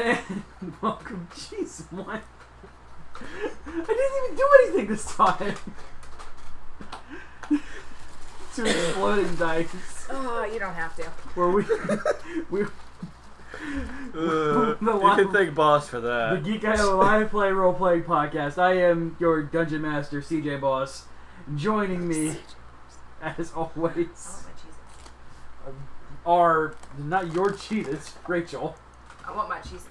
And welcome, jeez, what? I didn't even do anything this time. 2 exploding dice. Oh, you don't have to. Where we You can thank Boss for that. The Geek IO Live Play Role Playing Podcast. I am your Dungeon Master, CJ Boss. Joining me, as always, are not your cheetahs, Rachel. I want my cheeses.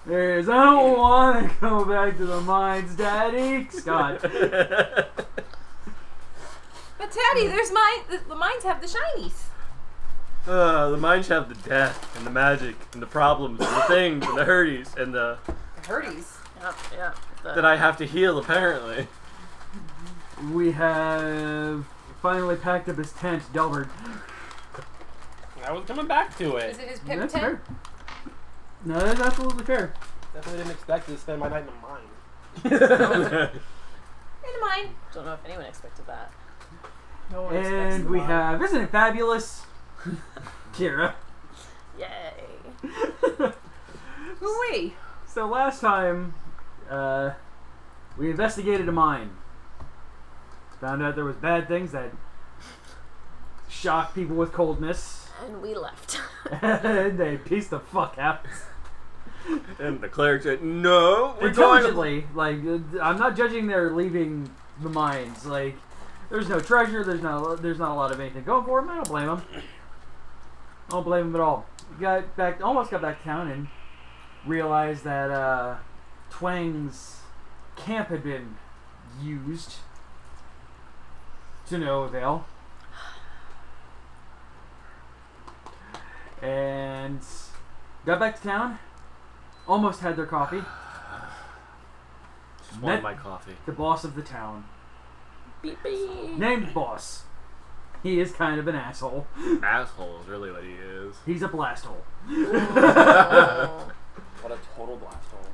There's I don't want to go back to the mines, Daddy. Scott. But Teddy, there's mine. The mines have the shinies. The mines have the death and the magic and the problems and the things and the hurties and the Hurties. Yep. that I have to heal apparently. We have finally packed up his tent, Delbert. I was coming back to Is it. it his pip That's tent? fair. No, that's absolutely fair. Definitely didn't expect to spend my night in a mine. In the mine. Don't know if anyone expected that. No one expects And the we mine. have, isn't it fabulous? Kira. Yay. Who-wee. So last time, we investigated a mine. Found out there was bad things that shocked people with coldness. And we left. And they pieced the fuck out. And the cleric said, "No, we're going." Intelligently, like, I'm not judging their leaving the mines. Like, there's no treasure, there's not a lot of anything going for them. I don't blame them. I don't blame them at all. Almost got back to town and realized that Twang's camp had been used to no avail. And got back to town. Almost had their coffee. Just wanted my coffee. The boss of the town. Beep beep. Named Boss. He is kind of an asshole. Asshole is really what he is. He's a blast hole. Oh. What a total blast hole.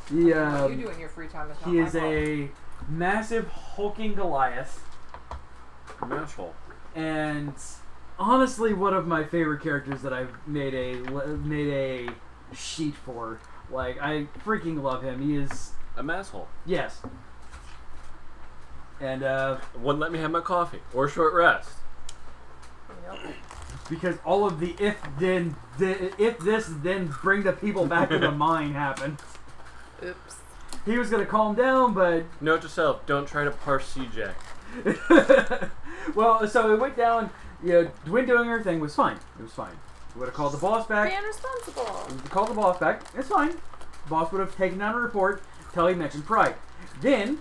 He, What do you do in your free time? That's not he my is fault. a massive hulking Goliath. An asshole. And honestly, one of my favorite characters that I've made a sheet for. Like, I freaking love him. He is, A asshole. yes. And Wouldn't let me have my coffee or short rest. Yep. because all of the if this then bring the people back to the mine happened. Oops. He was gonna calm down, but Note to self: don't try to parse CJ. well, so it went down. You know, Dwin doing her thing was fine. It was fine. We would have called the boss back. Being responsible. We called the boss back. It's fine. The boss would have taken down a report until he mentioned Pride. Then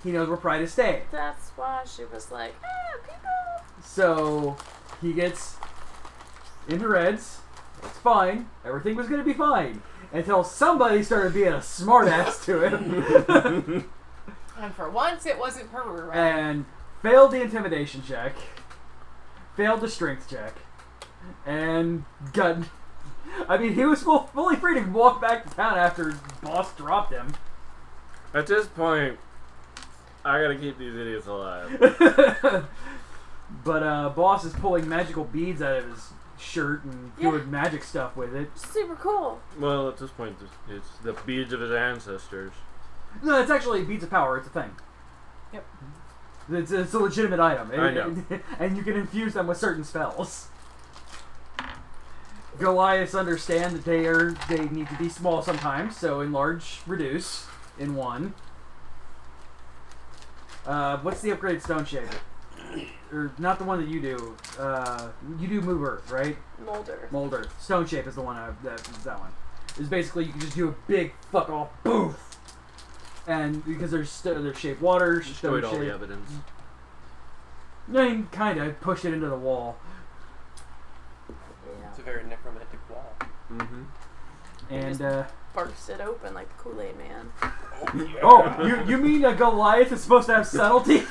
he knows where Pride is staying. That's why she was like, people. So he gets into Reds. It's fine. Everything was going to be fine until somebody started being a smartass to him And for once, it wasn't Peru, right? and failed the intimidation check, failed the strength check, and got. I mean, he was fully free to walk back to town after boss dropped him. At this point, I gotta keep these idiots alive. But boss is pulling magical beads out of his shirt and doing magic stuff with it. Super cool. Well, at this point, it's the beads of his ancestors. No, it's actually beads of power. It's a thing. Yep. It's a legitimate item. I know. And you can infuse them with certain spells. Goliaths understand that they need to be small sometimes, so enlarge, reduce in one. What's the upgraded stone shape? Or not the one that you do. You do move earth, right? Molder. Stone shape is the one. That one. Is basically you can just do a big fuck off boof. And because they're shaped water, Destroyed stone all the shape. evidence. I mean, kind of pushed it into the wall. It's a very necromantic wall. Mm-hmm. And Burst it open like the Kool-Aid Man. oh, you mean a Goliath is supposed to have subtlety?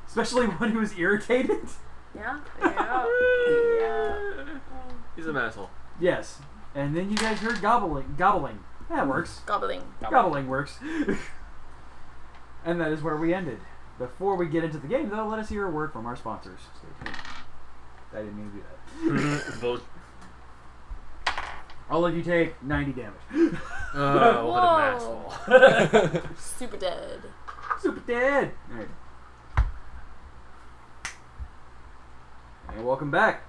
Especially one who is irritated? Yeah. He's an asshole. Yes. And then you guys heard gobbling. That works. Gobbling. Gobbling works. And that is where we ended. Before we get into the game, though, let us hear a word from our sponsors. Stay tuned. I didn't mean to do that. Bull- I'll let you take 90 damage. Oh, what an Whoa. asshole. Super dead. Super dead. Alright. And welcome back.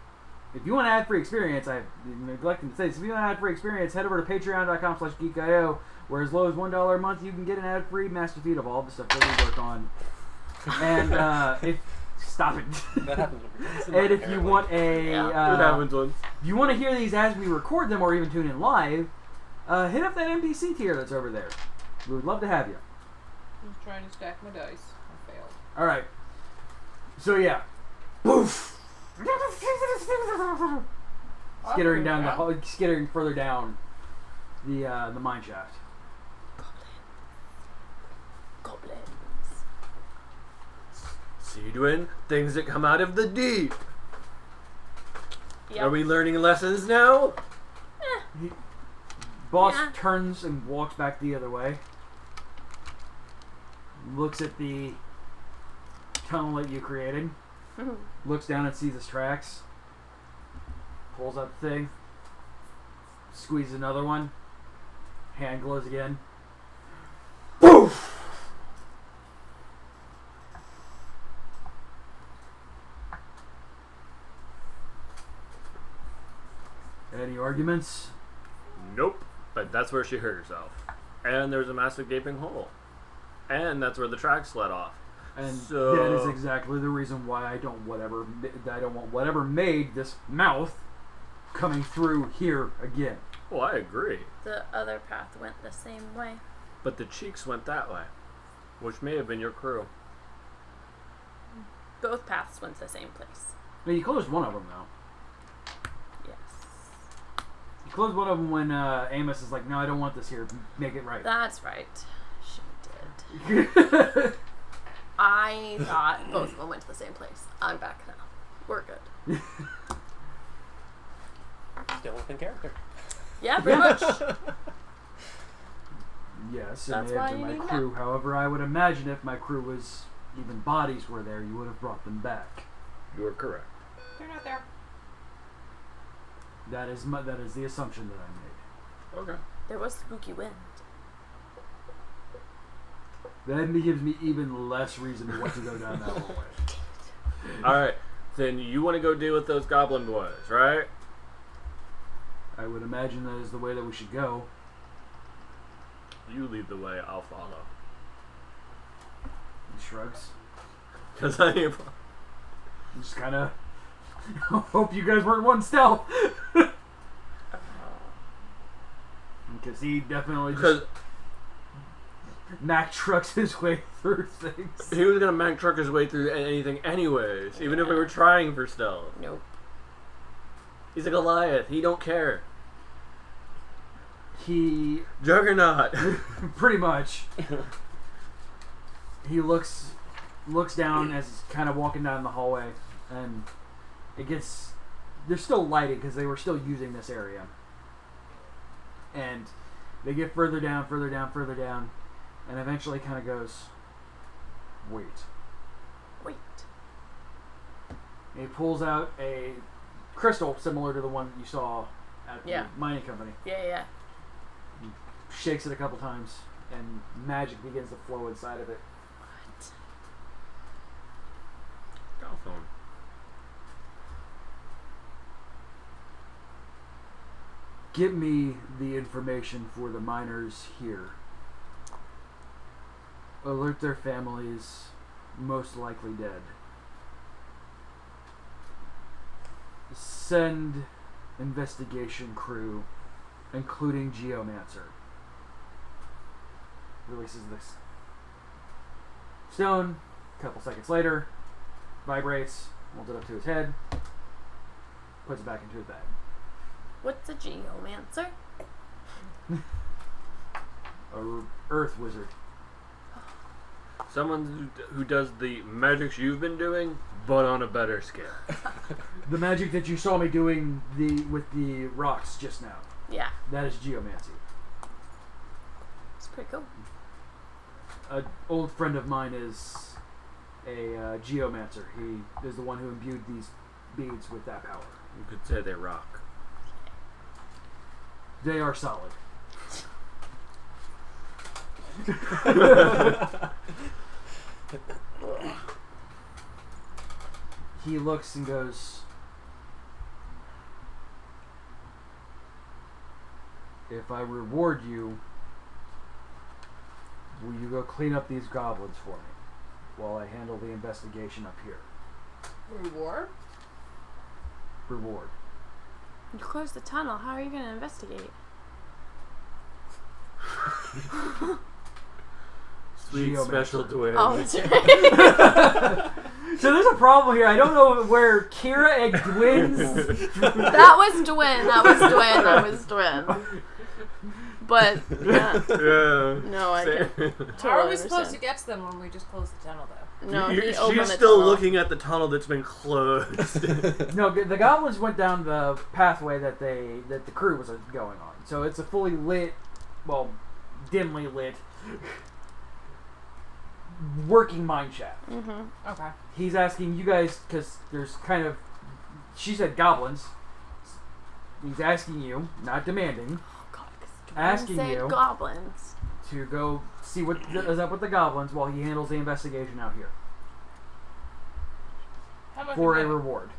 If you want to add free experience, I'm neglecting to say this. If you want to add free experience, head over to patreon.com/geekio, where as low as $1 a month, you can get an ad-free master feed of all the stuff that we work on. And if stop it. That happens every time. And if you want a, Yeah. It happens once. if you want to hear these as we record them, or even tune in live, hit up that NPC tier that's over there. We would love to have you. I'm trying to stack my dice. I failed. All right. So yeah, poof. Skittering down the hall, skittering further down the mine shaft. Goblins. Seedwin, things that come out of the deep. Yep. Are we learning lessons now? Boss Yeah. turns and walks back the other way. Looks at the tunnel that you created. Looks down and sees his tracks. Pulls out the thing. Squeezes another one. Hand glows again. Poof! Any arguments? Nope. But that's where she hurt herself. And there's a massive gaping hole. And that's where the tracks led off. And So- that is exactly the reason why I don't want whatever made this mouth coming through here again. Well, I agree. The other path went the same way. But the cheeks went that way. Which may have been your crew. Both paths went to the same place. Now, you closed one of them though. Yes. You closed one of them when Amos is like, "No, I don't want this here. Make it right." That's right. She did. I thought both of them went to the same place. I'm back now. We're good. Still within character. Yeah, pretty much. Yes, it That's may why have been you my need crew. However, I would imagine if my crew was even bodies were there, you would have brought them back. You are correct. They're not there. That is the assumption that I made. Okay. There was spooky wind. That gives me even less reason to want to go down that hallway. Alright. Then you want to go deal with those goblin boys, right? I would imagine that is the way that we should go. You lead the way, I'll follow. He shrugs. Because I am. Just kind of hope you guys weren't one stealth. Because he definitely Because just Mac trucks his way through things. he was going to Mack truck his way through anything anyways. Even if we were trying for stealth. Nope. He's a Goliath. He don't care. He Juggernaut. pretty much. He looks down as he's kind of walking down the hallway, and it gets. They're still lighted because they were still using this area, and they get further down, further down, further down, and eventually kind of goes. Wait. Wait. And he pulls out a crystal similar to the one that you saw at Yeah. the mining company. Yeah. Shakes it a couple times, and magic begins to flow inside of it. Telephone. Get me the information for the miners here. Alert their families, most likely dead. Send investigation crew, including Geomancer. Releases this stone. A couple seconds later, vibrates, holds it up to his head, puts it back into his bag. What's a geomancer? A earth wizard. Someone who does the magics you've been doing, but on a better scale. The magic that you saw me doing with the rocks just now. Yeah. That is geomancy. It's pretty cool. An old friend of mine is a geomancer. He is the one who imbued these beads with that power. You could say they rock. They are solid. He looks and goes, if I reward you, will you go clean up these goblins for me while I handle the investigation up here? Reward? Reward. You closed the tunnel. How are you going to investigate? Sweet special twin. Oh, that's right. So there's a problem here. I don't know where Kira and Gwyn's... That was Dwyn. That was Dwyn. That was Dwyn. But, yeah. Yeah. No, I can totally How are we supposed to understand. get to them when we just closed the tunnel, though? No, he opened She's the still tunnel. looking at the tunnel that's been closed. No, the goblins went down the pathway that the crew was going on. So it's a fully lit, well, dimly lit, working mine shaft. Mm-hmm. Okay. He's asking you guys, because there's kind of, she said goblins. He's asking you, not demanding, Oh, God, 'cause Asking said you. goblins. to go see what is up with the goblins while he handles the investigation out here How much for a is it? reward.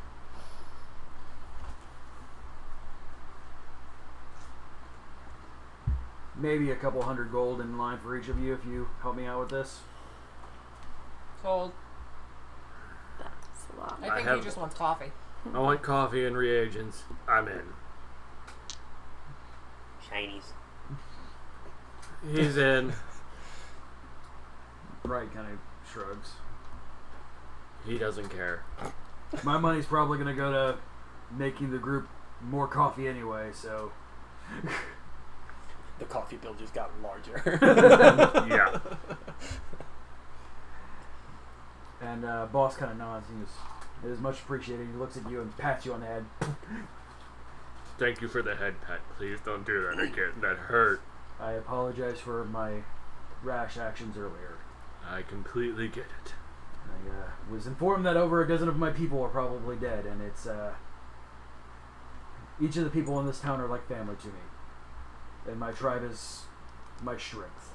Maybe a couple $100 gold in line for each of you if you help me out with this. Sold. That's a lot. I think he just wants coffee. I want coffee and reagents. I'm in. Shinies. He's in. Right, kind of shrugs. He doesn't care. My money's probably going to go to making the group more coffee anyway, so... The coffee bill just got larger. Yeah. And boss kind of nods. He goes, "It is much appreciated." He looks at you and pats you on the head. Thank you for the head pat. Please don't do that again. That hurt. I apologize for my rash actions earlier. I completely get it. I was informed that over a dozen of my people are probably dead, and it's each of the people in this town are like family to me, and my tribe is my strength.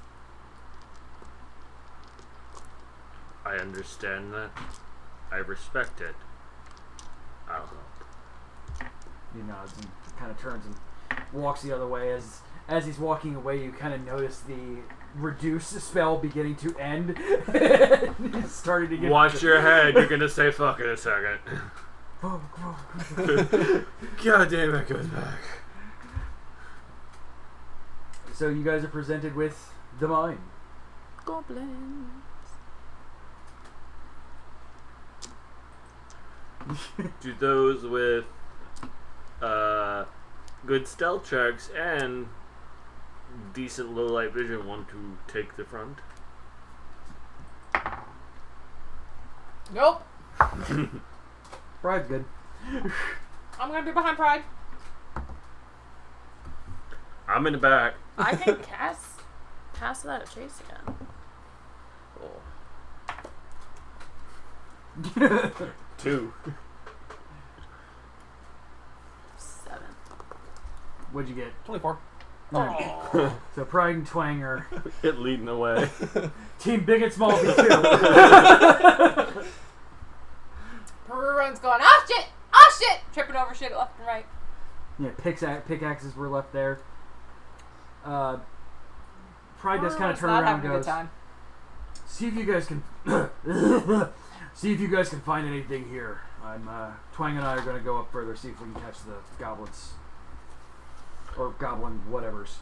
I understand that. I respect it. I'll help. He nods and kind of turns and walks the other way. As he's walking away, you kind of notice the reduce spell beginning to end. It's starting to get... Watch your head. You're gonna say fuck in a second. God damn it, goes back. So you guys are presented with the mine. Goblins. Do those with good stealth checks and decent low light vision want to take the front? Nope. Pride's good. I'm gonna be behind Pride. I'm in the back. I can pass without a trace again. Cool. 2. 7. What'd you get? 24. Nine. So Pride and Twang are It leading the way. Team Big and Small V2. Peru runs going, oh shit! Oh shit! Tripping over shit left and right. Yeah, pickaxes were left there. Pride does kind of It's turn not around and having a good goes, time. "See if you guys can see if you guys can find anything here. Twang and I are going to go up further, see if we can catch the goblins or goblin whatevers."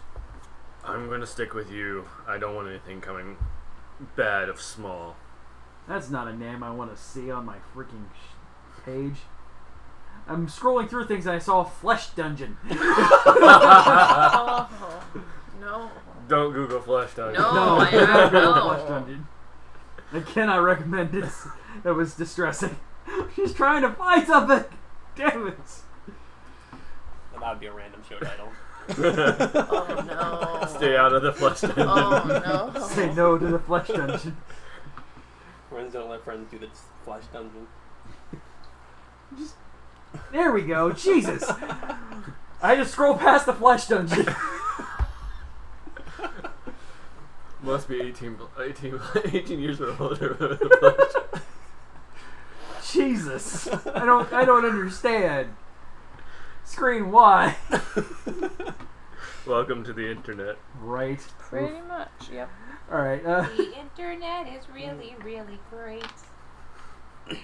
I'm gonna stick with you. I don't want anything coming bad of small. That's not a name I want to see on my freaking page. I'm scrolling through things and I saw Flesh Dungeon. Oh, no. Don't Google Flesh Dungeon. No. I I don't know know. Flesh Dungeon. I cannot recommend it. That was distressing. She's trying to find something. Damn it. Well, that would be a random show title. Oh, no. Stay out of the Flesh Dungeon. Oh, no. Say no to the Flesh Dungeon. Friends don't let friends do this Flash Dungeon. There we go. Jesus. I just scrolled past the flesh dungeon. Must be 18 years old. Jesus. I don't understand. Screen Y. Welcome to the internet. Right. Pretty much, yep. Alright, The internet is really, really great.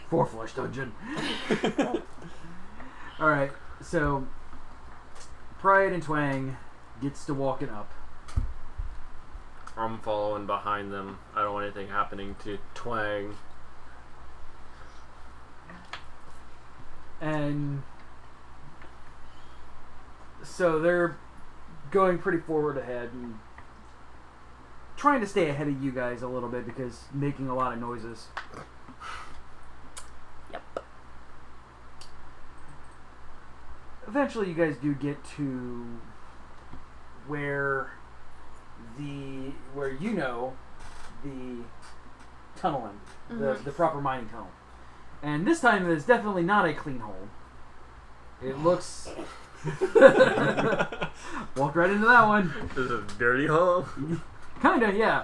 for flesh dungeon. Alright, so Pride and Twang gets to walking up. I'm following behind them. I don't want anything happening to Twang. And so they're going pretty forward ahead and trying to stay ahead of you guys a little bit because making a lot of noises. Yep. Eventually you guys do get to where the tunnel end, the proper mining tunnel. And this time it is definitely not a clean hole. It looks walked right into that one. This is a dirty hole. Kinda, yeah.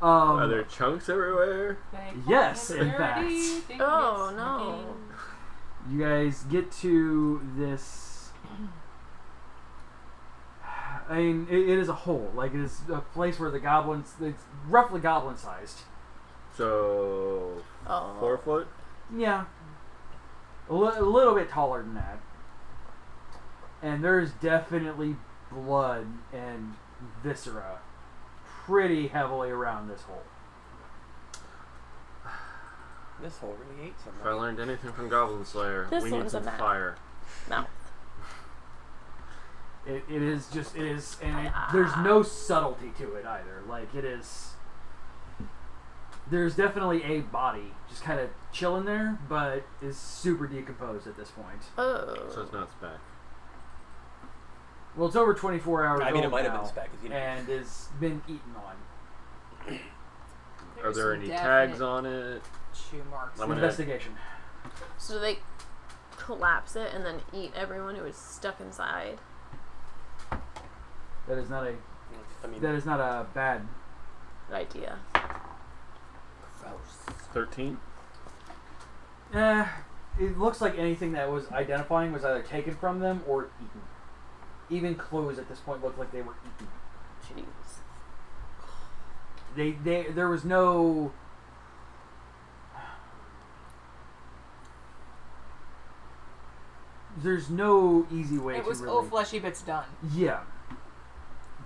Are there chunks everywhere? Yes, in fact. Oh, no. You guys get to this. I mean, it is a hole. Like, it is a place where the goblins. It's roughly goblin sized. So, 4 foot? Yeah. A little bit taller than that. And there's definitely blood and viscera pretty heavily around this hole. This hole really ate something. If I learned anything from Goblin Slayer, This we need one's a some map. fire. No. It is, and there's no subtlety to it either. Like, it is. There's definitely a body just kind of chilling there, but is super decomposed at this point. Oh. So it's not spec. Well, it's over 24 hours I mean, it old might have now, been spec. You know. and has been eaten on. Are there any tags on it? Shoe marks. I'm gonna- Investigation. So do they collapse it and then eat everyone who is stuck inside? That is not a. I mean, That is not a bad. Good idea. Gross. 13? It looks like anything that was identifying was either taken from them or eaten. Even clothes at this point looked like they were eaten. Jeez. There was no. There's no easy way It to was really. oh fleshy bits done. Yeah.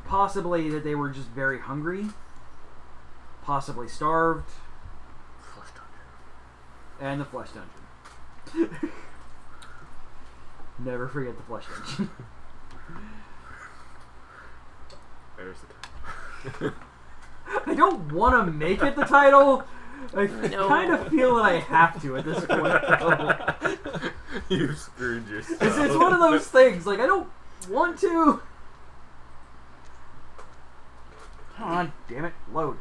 Possibly that they were just very hungry. Possibly starved. Flush dungeon. And the flesh dungeon. Never forget the flesh dungeon. There's the time. I don't want to make it the title. I No. kind of feel that I have to at this point. Though. You screwed yourself. It's one of those things. Like, I don't want to. Come on, damn it, load.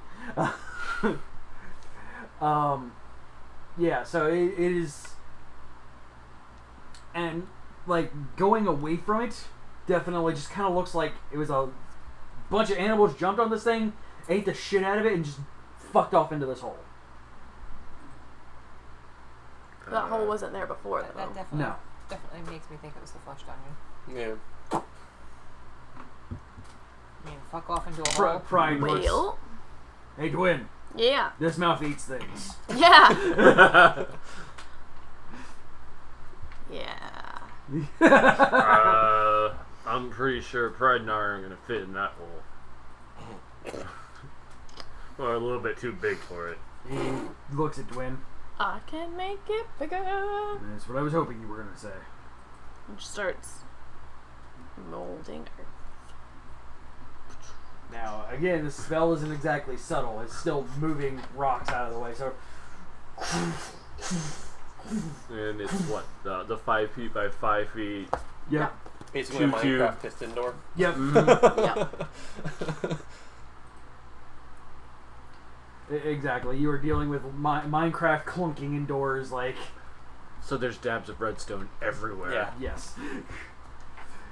Yeah. So it is, and like going away from it, definitely just kind of looks like it was a bunch of animals jumped on this thing, ate the shit out of it, and just fucked off into this hole. That hole wasn't there before, That though. definitely makes me think it was the flesh dungeon. yeah. I mean, fuck off into a hole. Pride looks, Well, hey, Twin, yeah. this mouth eats things. Yeah. Yeah. I'm pretty sure Pride and I aren't going to fit in that hole. Or a little bit too big for it. He looks at Twin. I can make it bigger. That's what I was hoping you were going to say. And starts molding earth. Now, again, the spell isn't exactly subtle. It's still moving rocks out of the way. So, And it's what? The 5 feet by 5 feet. yep, Basically a Choo choo. Minecraft piston door. yep. Yep. Exactly. You are dealing with Minecraft clunking indoors, like So there's dabs of redstone everywhere. Yeah. Yes.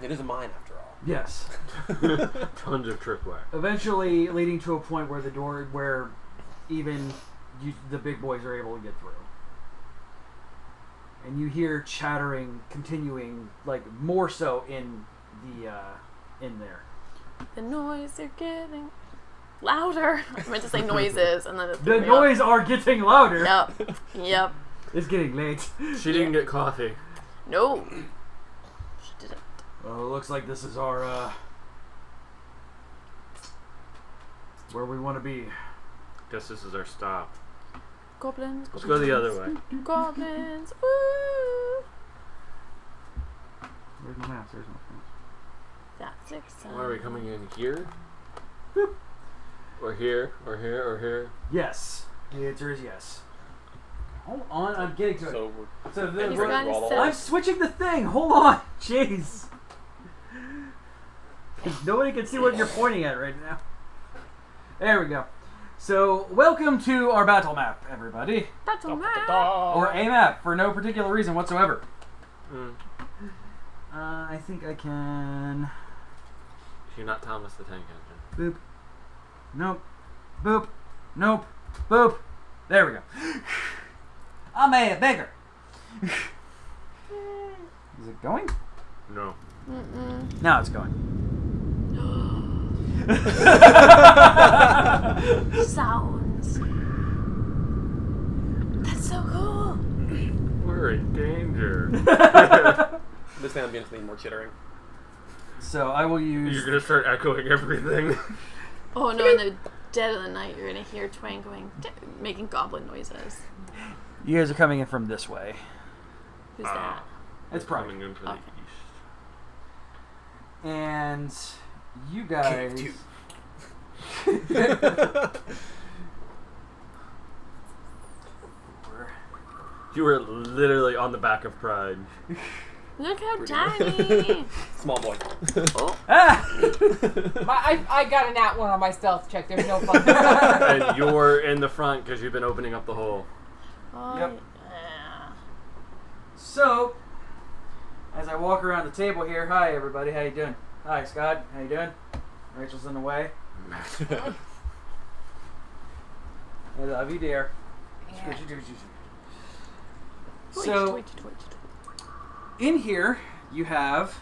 It is a mine after all. Yes. Tons of tripwire. Eventually leading to a point where where even the big boys are able to get through. And you hear chattering continuing, like more so in there. The noise are getting louder. I meant to say noises, and then The noise are getting louder. Yep. Yep. It's getting late. She didn't get coffee. No. She didn't. Well, it looks like this is our where we want to be. Guess this is our stop. Goblins. Let's go the other way. Goblins. Woo! Where's my maps? There's my maps. That's exciting. Why are we coming in here? Boop. Or here? Or here? Or here? Yes. The answer is yes. Hold on, I'm getting to it. So So He's we're got his all the set. I'm switching the thing. Hold on. Jeez. Nobody can see what you're pointing at right now. There we go. So, welcome to our battle map, everybody. That's a map. Or a map, for no particular reason whatsoever. Mm. I think I can... You're not Thomas the Tank Engine. Boop. Nope. Boop. Nope. Boop. There we go. I'm a beggar. Is it going? No. Mm-mm. Now it's going. Sounds. That's so cool. We're in danger. this ambience needs more chittering. So I will use... You're gonna start echoing everything. Oh no! In the dead of the night, you're gonna hear Twang going, making goblin noises. You guys are coming in from this way. Who's that? It's probably... Coming in from the Okay. east. And you guys... Cave You were literally on the back of Pride. Look how Pretty tiny! Small boy. Oh, Ah! I got a nat 1 on my stealth check. There's no fun. And you're in the front because you've been opening up the hole. oh Yep. yeah. So, as I walk around the table here, hi everybody, how you doing? Hi Scott, how you doing? Rachel's in the way. I love you, dear. Yeah. So, in here, you have...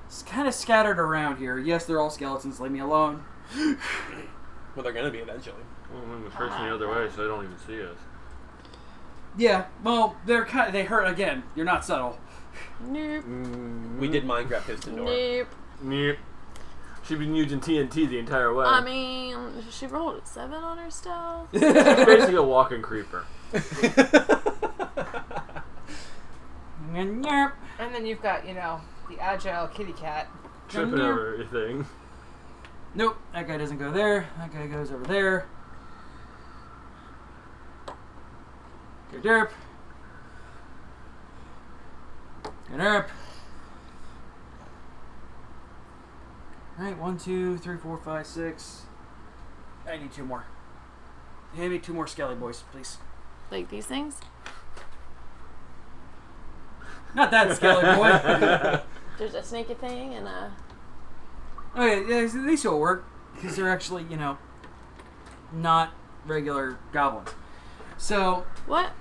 It's kind of scattered around here. Yes, they're all skeletons, leave me alone. Well, they're gonna be eventually. Well, I'm facing the other way, so they don't even see us. Yeah, well, they hurt again. You're not subtle. Nope. We did Minecraft piston door. Nope. Yep. She's been using TNT the entire way. I mean, she rolled a 7 on her stealth. She's basically a walking creeper. And then you've got, the agile kitty cat. Tripping over everything. Nope, that guy doesn't go there. That guy goes over there. Good derp. Good derp. Alright, 1, 2, 3, 4, 5, 6. I need 2 more. Hand me 2 more skelly boys, please. Like these things? Not that skelly boy. There's a snakey thing and a... Okay, yeah, these will work. Because they're actually, not regular goblins. So, What?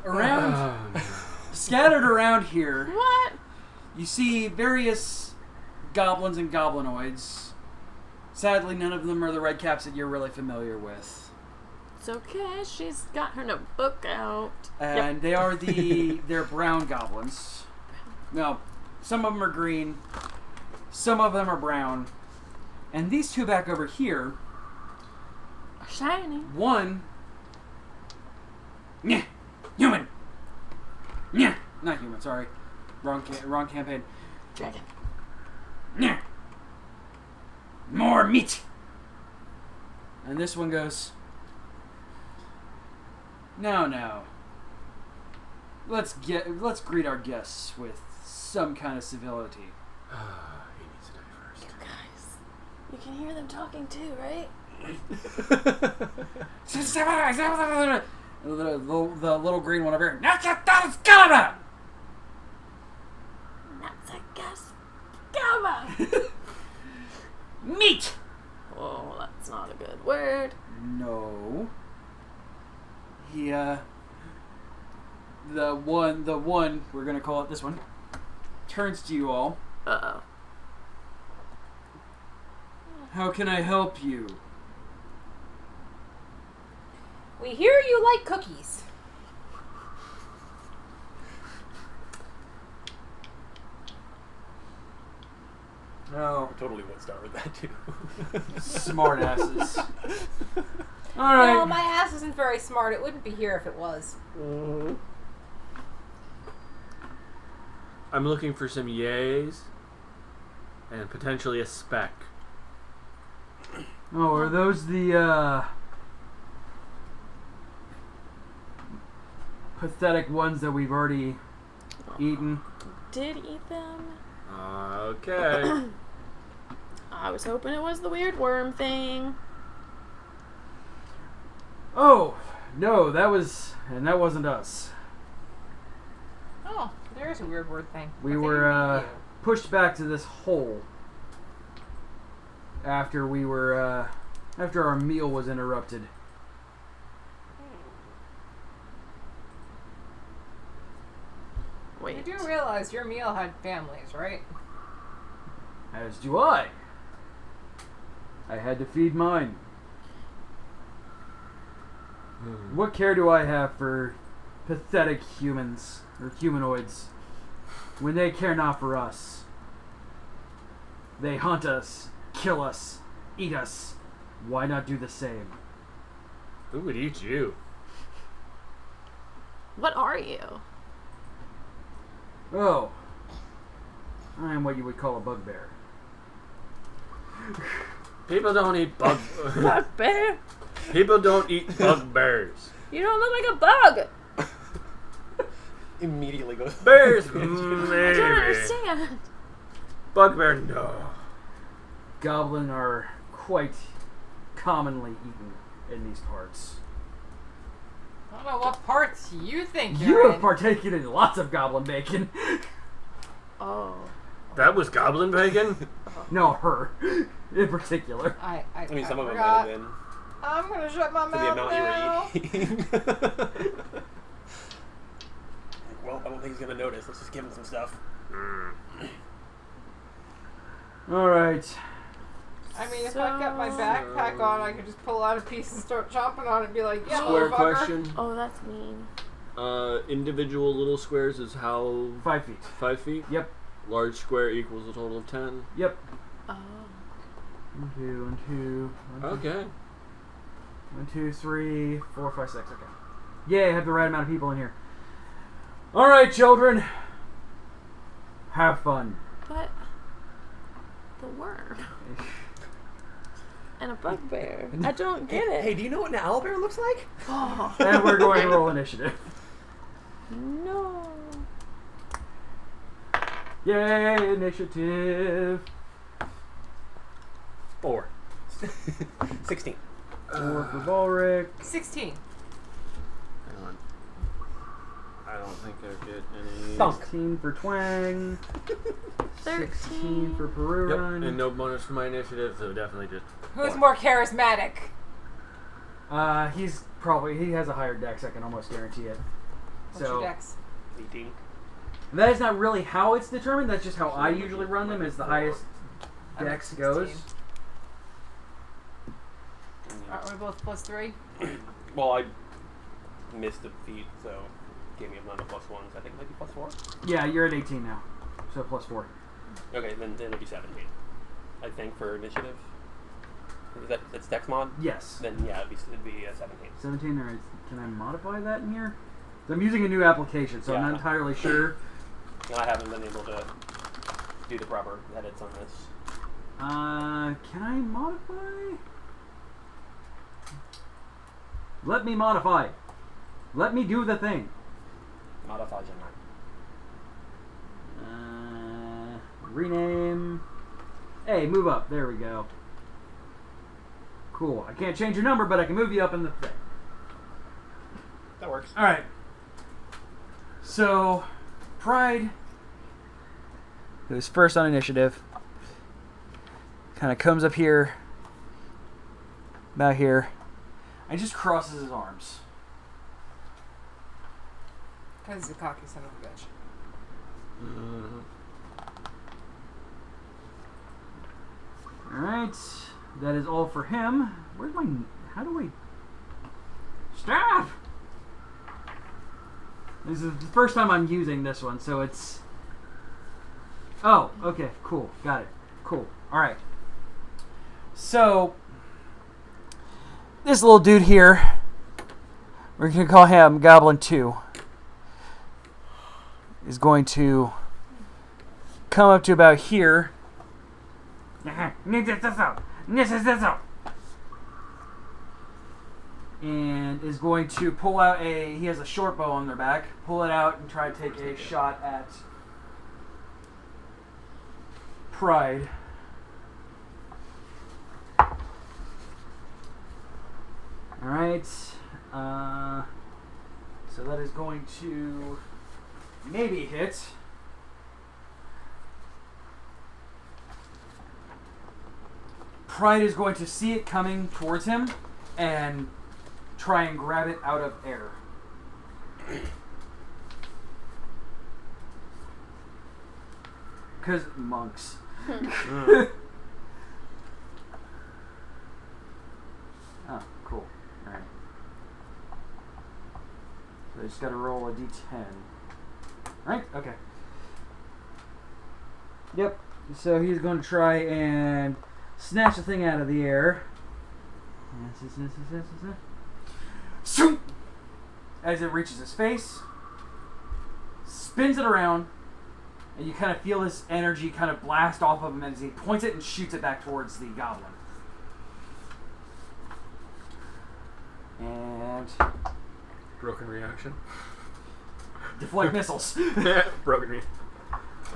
around... scattered around here, What? you see various goblins and goblinoids. Sadly, none of them are the red caps that you're really familiar with. It's okay. She's got her notebook out. And they are they're brown goblins. No, some of them are green, some of them are brown. And these 2 back over here, Shiny. one, yeah, human. Yeah, not human, sorry. Wrong campaign. Dragon. Yeah. More meat. And this one goes, no. Let's greet our guests with some kind of civility. He needs to die first. You guys. You can hear them talking too, right? The little green one over here. Nakatasuskaba! Natsakaskaba. Meat! Oh, that's not a good word. No. He, the one, we're gonna call it this one, turns to you all. Uh-oh. How can I help you? We hear you like cookies. No. I totally would start with that too. Smart asses. Alright. No, my ass isn't very smart. It wouldn't be here if it was. I'm looking for some yays and potentially a speck. Oh, are those the, pathetic ones that we've already eaten? Did eat them. Okay. I was hoping it was the weird worm thing. Oh, no, that wasn't us. Oh, there's a weird word thing. We What were, thing pushed back to this hole after we were, after our meal was interrupted. Wait. you do realize your meal had families, right? As do I. I had to feed mine. What care do I have for pathetic humans, or humanoids, when they care not for us? They hunt us, kill us, eat us. Why not do the same? Who would eat you? What are you? Oh, I am what you would call a bugbear. People don't eat bug. Bugbear? People don't eat bugbears. You don't look like a bug. Immediately goes. Bears, I don't maybe. understand. Bugbear, no. Goblin are quite commonly eaten in these parts. I don't know what parts you think You you're have in. partaken in lots of goblin bacon. Oh. That was goblin bacon? No, her in particular. I I mean, some of them might forgot. have been I'm gonna shut my for the mouth amount now. you were eating. Well, I don't think he's gonna notice. Let's just give him some stuff. All right. I mean, if I kept my backpack on, I could just pull out a piece and start chomping on it and be like, yeah, Square motherfucker. question. Oh, that's mean. Individual little squares is how 5 feet. 5 feet? Yep. Large square equals a total of 10. Yep. Oh. 1, 2, 1, 2. 1, 2, Okay. 1, 2, 3, 4, 5, 6. Okay. Yay, I have the right amount of people in here. All right, children. Have fun. But the worm and a bugbear. I don't get it. Hey, do you know what an owlbear looks like? Oh. And we're going to roll initiative. No. Yay, initiative. 4. 16. 4 for Volric. 16. Hang on. I don't think I get any. 16 for Twang. 16 13. for Yep, Perurun. and no bonus for my initiative, so definitely just. Who's 1. more charismatic? He has a higher dex, I can almost guarantee it. What's So your dex? 18. that is not really how it's determined, that's just how I usually run them, is the highest I'm dex 16. goes. Aren't we both plus 3? Well, I missed a feat, so gave me a amount of +1s. I think it might be +4. Yeah, you're at 18 now. So plus 4. Okay, then it'll be 17. I think for initiative. Is that's dex mod? Yes. Then yeah, it'd be 17. 17, alright. Can I modify that in here? So I'm using a new application, so I'm not Yeah. entirely sure. I haven't been able to do the proper edits on this. Can I modify? Let me modify. Let me do the thing. Modify Gemini. Rename. Hey, move up. There we go. Cool. I can't change your number, but I can move you up in the thing. That works. All right. So, Pride, who's first on initiative, kind of comes up here, about here, and just crosses his arms. Because he's a cocky son of a bitch. All right. That is all for him. Where's my... How do I... Stop! This is the first time I'm using this one, so it's... Oh, okay, cool. Got it. Cool. Alright. So, this little dude here, we're going to call him Goblin 2, is going to come up to about here. And is going to pull out he has a short bow on their back, pull it out and try to take a shot at Pride. Alright, so that is going to maybe hit. Pride is going to see it coming towards him and try and grab it out of air. Because monks. Oh, cool. Alright. So I just gotta roll a d10. Right? Okay. Yep. So he's going to try and snatch the thing out of the air. As it reaches his face, spins it around, and you kind of feel this energy kind of blast off of him as he points it and shoots it back towards the goblin. And Broken reaction. deflect missiles. Broken reaction.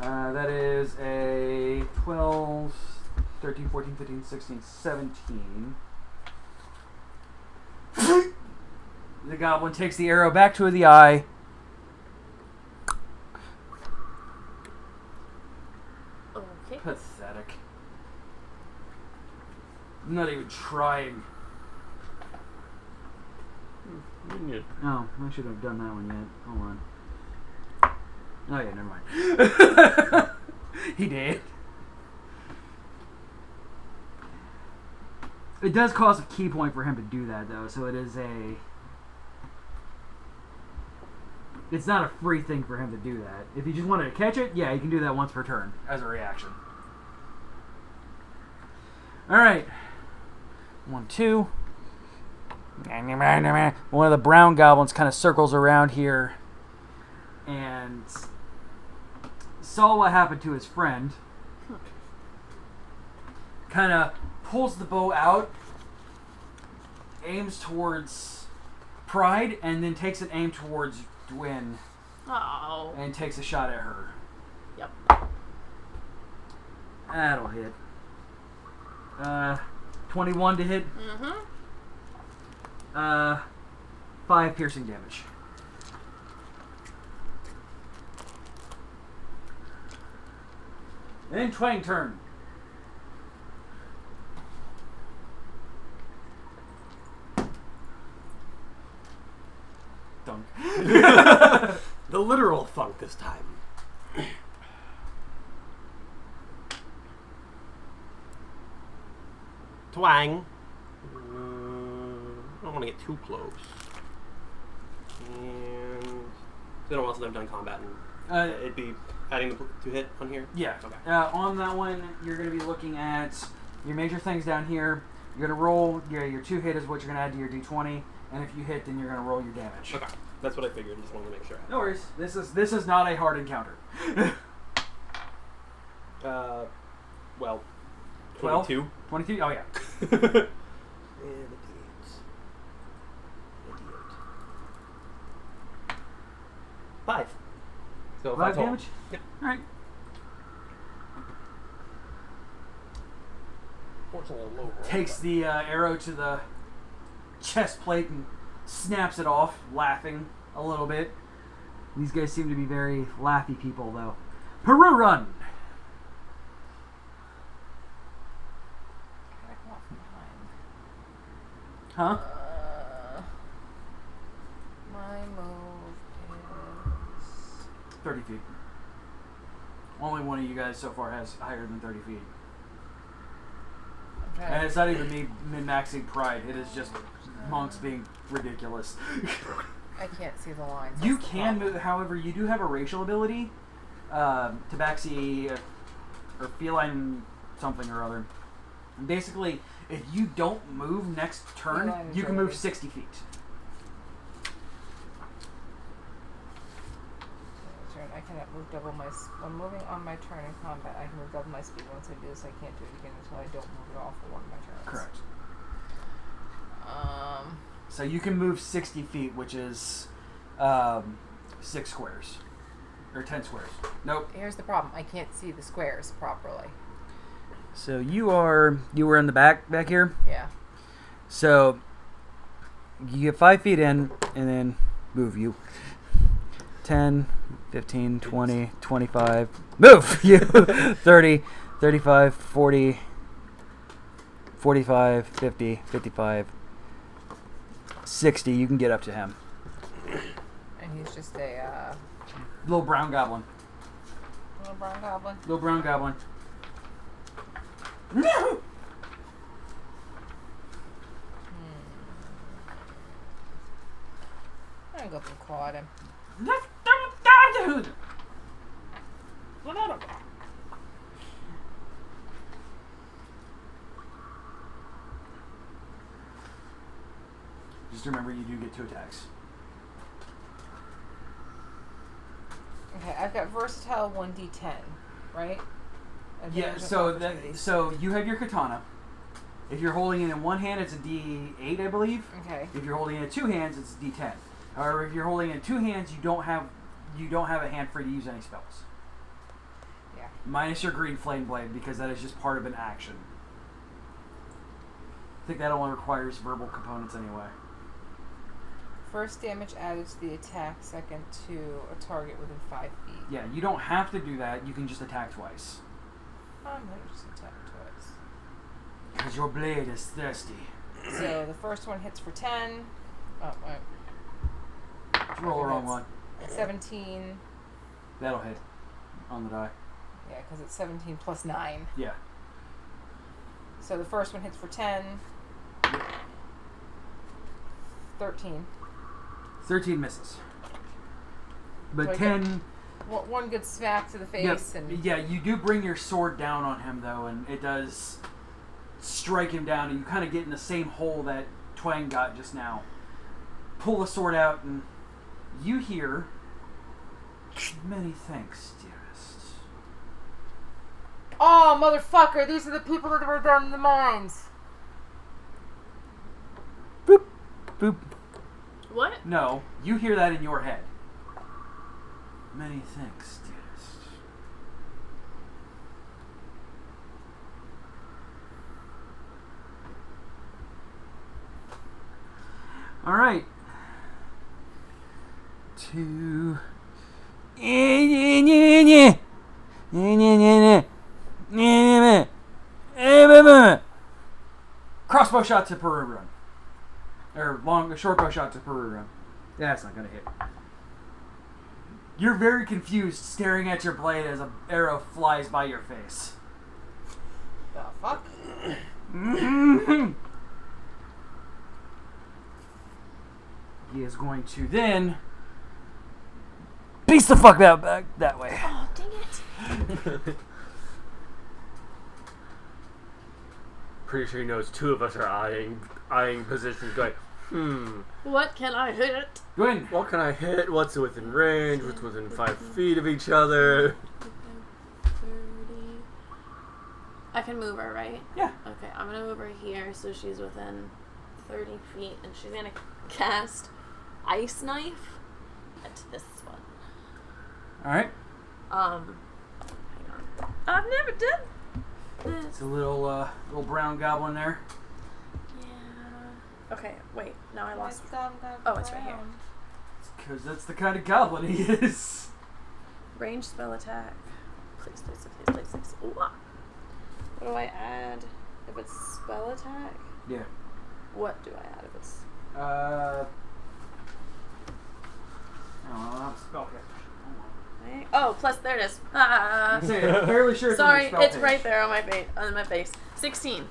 That is a 12, 13, 14, 15, 16, 17. The goblin takes the arrow back to the eye. Okay. Pathetic. I'm not even trying. Oh, I should have done that one yet. Hold on. Oh yeah, never mind. He did. It does cost a key point for him to do that, though, so it is a... It's not a free thing for him to do that. If he just wanted to catch it, yeah, he can do that once per turn as a reaction. Alright. 1, 2. One of the brown goblins kind of circles around here and saw what happened to his friend. Kind of pulls the bow out, aims towards Pride, and then takes an aim towards Dwin. Oh. And takes a shot at her. Yep. That'll hit. 21 to hit. Mm-hmm. 5 piercing damage. And then Twang turn. Dunk. The literal thunk this time. Twang. I don't want to get too close. And it's been a while since I've done combat, and it'd be adding to hit on here. Yeah. Okay. On that one, you're going to be looking at your major things down here. You're going to roll your 2 hit is what you're going to add to your d20, and if you hit, then you're going to roll your damage. Okay. That's what I figured. Just wanted to make sure. No worries. This is not a hard encounter. Well, 12? 22. 22? Oh yeah. And the d8s. The d8. 5. So 5 total. damage? Yep. Alright. Fortunately, a low roll. Takes the arrow to the chest plate and snaps it off, laughing a little bit. These guys seem to be very laughy people, though. Peru run. Can I come off from behind? Huh? My move is 30 feet. Only one of you guys so far has higher than 30 feet. okay. And it's not even me min-maxing pride. It is just monks being ridiculous. I can't see the lines. You That's the can problem. move, however, you do have a racial ability. Tabaxi or feline something or other. And basically, if you don't move next turn, Feline you can move agility. 60 feet. Turn. I cannot move double my. I'm moving on my turn in combat. I can move double my speed. Once I do this, I can't do it again until I don't move at all for one of my turns. Correct. Um. So you can move 60 feet, which is 6 squares. Or 10 squares. Nope. Here's the problem. I can't see the squares properly. So you were in the back here. Yeah. So you get 5 feet in and then move you. 10, 15, 20, 25. Move you. 30, 35, 40, 45, 50, 55, 60. You can get up to him. And he's just a Little brown goblin. little brown goblin. Little brown goblin. No! I'm gonna go up and claw at him. Just remember, you do get 2 attacks. Okay, I've got versatile 1d10, right? Yeah. Advantage So of opportunities. so you have your katana. If you're holding it in one hand, it's a D8, I believe. Okay. If you're holding it in 2 hands, it's a D10. However, if you're holding it in 2 hands, you don't have a hand free to use any spells. Yeah. Minus your green flame blade, because that is just part of an action. I think that only requires verbal components anyway. First damage added to the attack, second to a target within 5 feet. Yeah, you don't have to do that. You can just attack twice. I'm gonna just attack twice. Because your blade is thirsty. So the first one hits for 10. Oh, wait. Roll the wrong That's- one. 17. That'll hit on the die. Yeah, because it's 17 plus 9. Yeah. So the first one hits for 10. 13. 13 misses. But So I 10... One good smack to the face and... Yeah, you do bring your sword down on him, though, and it does strike him down, and you kind of get in the same hole that Twang got just now. Pull the sword out, and you hear... Many thanks, dearest. Oh, motherfucker! These are the people that were down in the mines! Boop, boop. What? No, you hear that in your head. Many thanks, dearest. All right. 2. Crossbow shot to Peru run. Or short bow shot to Peru run. That's not gonna hit. You're very confused, staring at your blade as an arrow flies by your face. The fuck? He is going to then piece the fuck out back that way. Oh, dang it. Pretty sure he knows 2 of us are eyeing positions going, What can I hit? Go ahead. what can I hit? What's within range? What's within 5 feet of each other? 30. I can move her, right? Yeah. Okay, I'm gonna move her here so she's within 30 feet, and she's gonna cast Ice Knife at this one. Alright. Hang on. I've never done this. It's a little brown goblin there. Yeah. Okay, wait. Now I lost. It's on the Oh, it's right here. ground. Because that's the kind of goblin he is. Range spell attack. Please, please, please, please, please. Ooh, ah. What do I add if it's spell attack? Yeah. What do I add if it's... I don't know, I'm a spellcaster. Oh, plus there it is. Ah. I'm fairly sure it's on Sorry, your spell it's page. right there on my face. 16.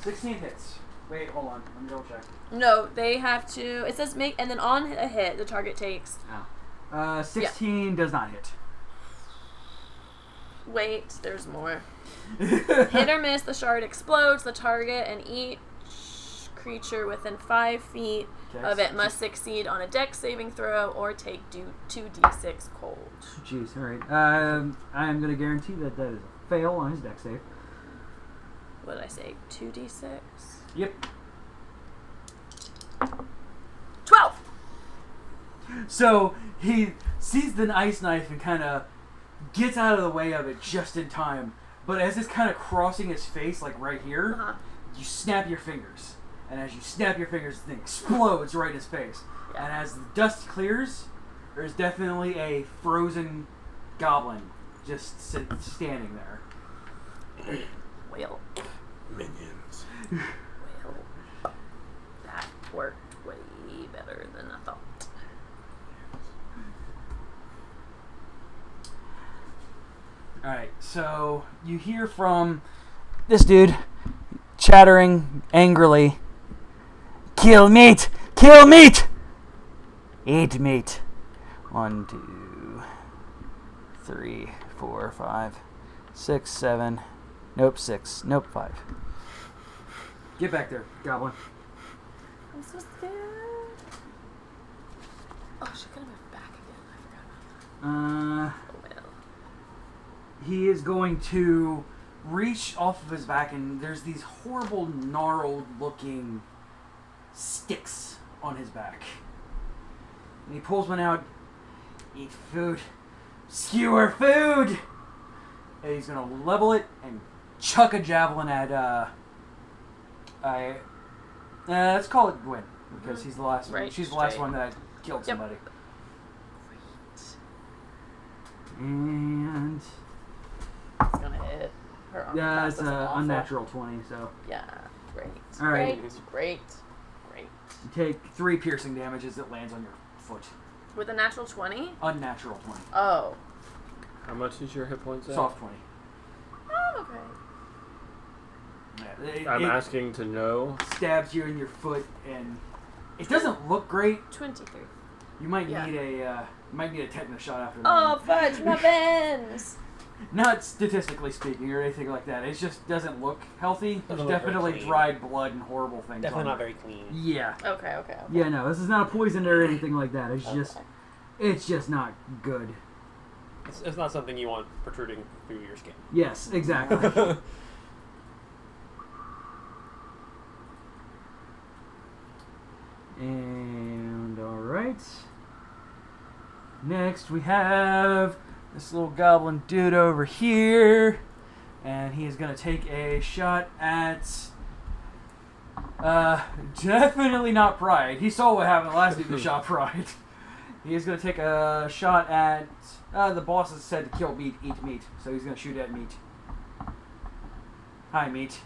16 hits. Wait, hold on. Let me double check. No, they have to... It says make... And then on a hit, the target takes... 16 does not hit. Wait, there's more. Hit or miss, the shard explodes. The target and each creature within 5 feet of it must succeed on a dex saving throw or take 2d6 cold. Jeez, alright. I am going to guarantee that that is a fail on his dex save. What did I say? 2d6? Yep. 12! So he sees the ice knife and kind of gets out of the way of it just in time. But as it's kind of crossing his face, like right here, you snap your fingers. And as you snap your fingers, the thing explodes right in his face. Yeah. And as the dust clears, there's definitely a frozen goblin just standing there. Well, Minions. that worked way better than I thought. Alright, so you hear from this dude chattering angrily. Kill meat! Kill meat! Eat meat. 1, 2, 3, 4, 5, 6, 7. Nope, 6. Nope, 5. Get back there, goblin. I'm so scared. Oh, she could have moved back again. I forgot about that. Oh, well. He is going to reach off of his back, and there's these horrible, gnarled looking sticks on his back. And he pulls one out. Eat food. Skewer food! And he's going to level it and chuck a javelin at, let's call it Gwen, because he's the last one. Right, She's the last straight. one that killed Yep. somebody. And It's gonna hit her arm. yeah, class. it's That's an awful. unnatural 20, so Yeah, great. All right. Great. you take 3 piercing damage as it lands on your foot. With a natural 20? Unnatural 20. Oh. How much is your hit points at? Soft 20. Oh, okay. Yeah, I'm it asking to know. stabs you in your foot, and it doesn't look great. 23. You might Yeah. need a tetanus shot after that. Oh, fudge, my veins! Not statistically speaking or anything like that. It just doesn't look healthy. There's Doesn't look very definitely clean. dried blood and horrible things. Definitely on not it. very clean. Yeah. Okay. Yeah, no, this is not a poison or anything like that. It's just, Okay. it's just not good. It's not something you want protruding through your skin. Yes, exactly. And alright. Next we have this little goblin dude over here. And he is going to take a shot at... definitely not Pride. He saw what happened last time he shot Pride. He is going to take a shot at... the boss has said to kill meat, eat meat. So he's going to shoot at meat. Hi, meat.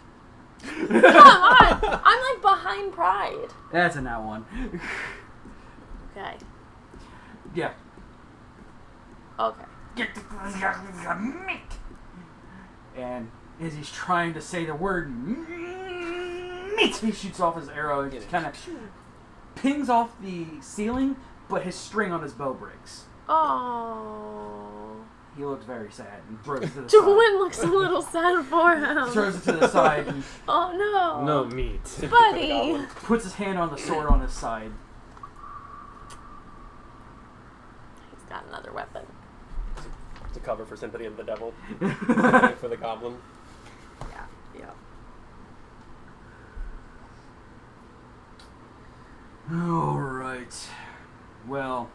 Come on! I'm like behind Pride. That's a nat one. Okay. Yeah. Okay. Get the meat. And as he's trying to say the word meat, he shoots off his arrow and just kind of pings off the ceiling, but his string on his bow breaks. Oh. He looks very sad and throws it to the side. Dwayne looks a little sad for him. Throws it to the side and Oh no. No meat. Buddy. puts his hand on the sword on his side. He's got another weapon. To cover for sympathy of the devil. For the goblin. Yeah. Alright. Well,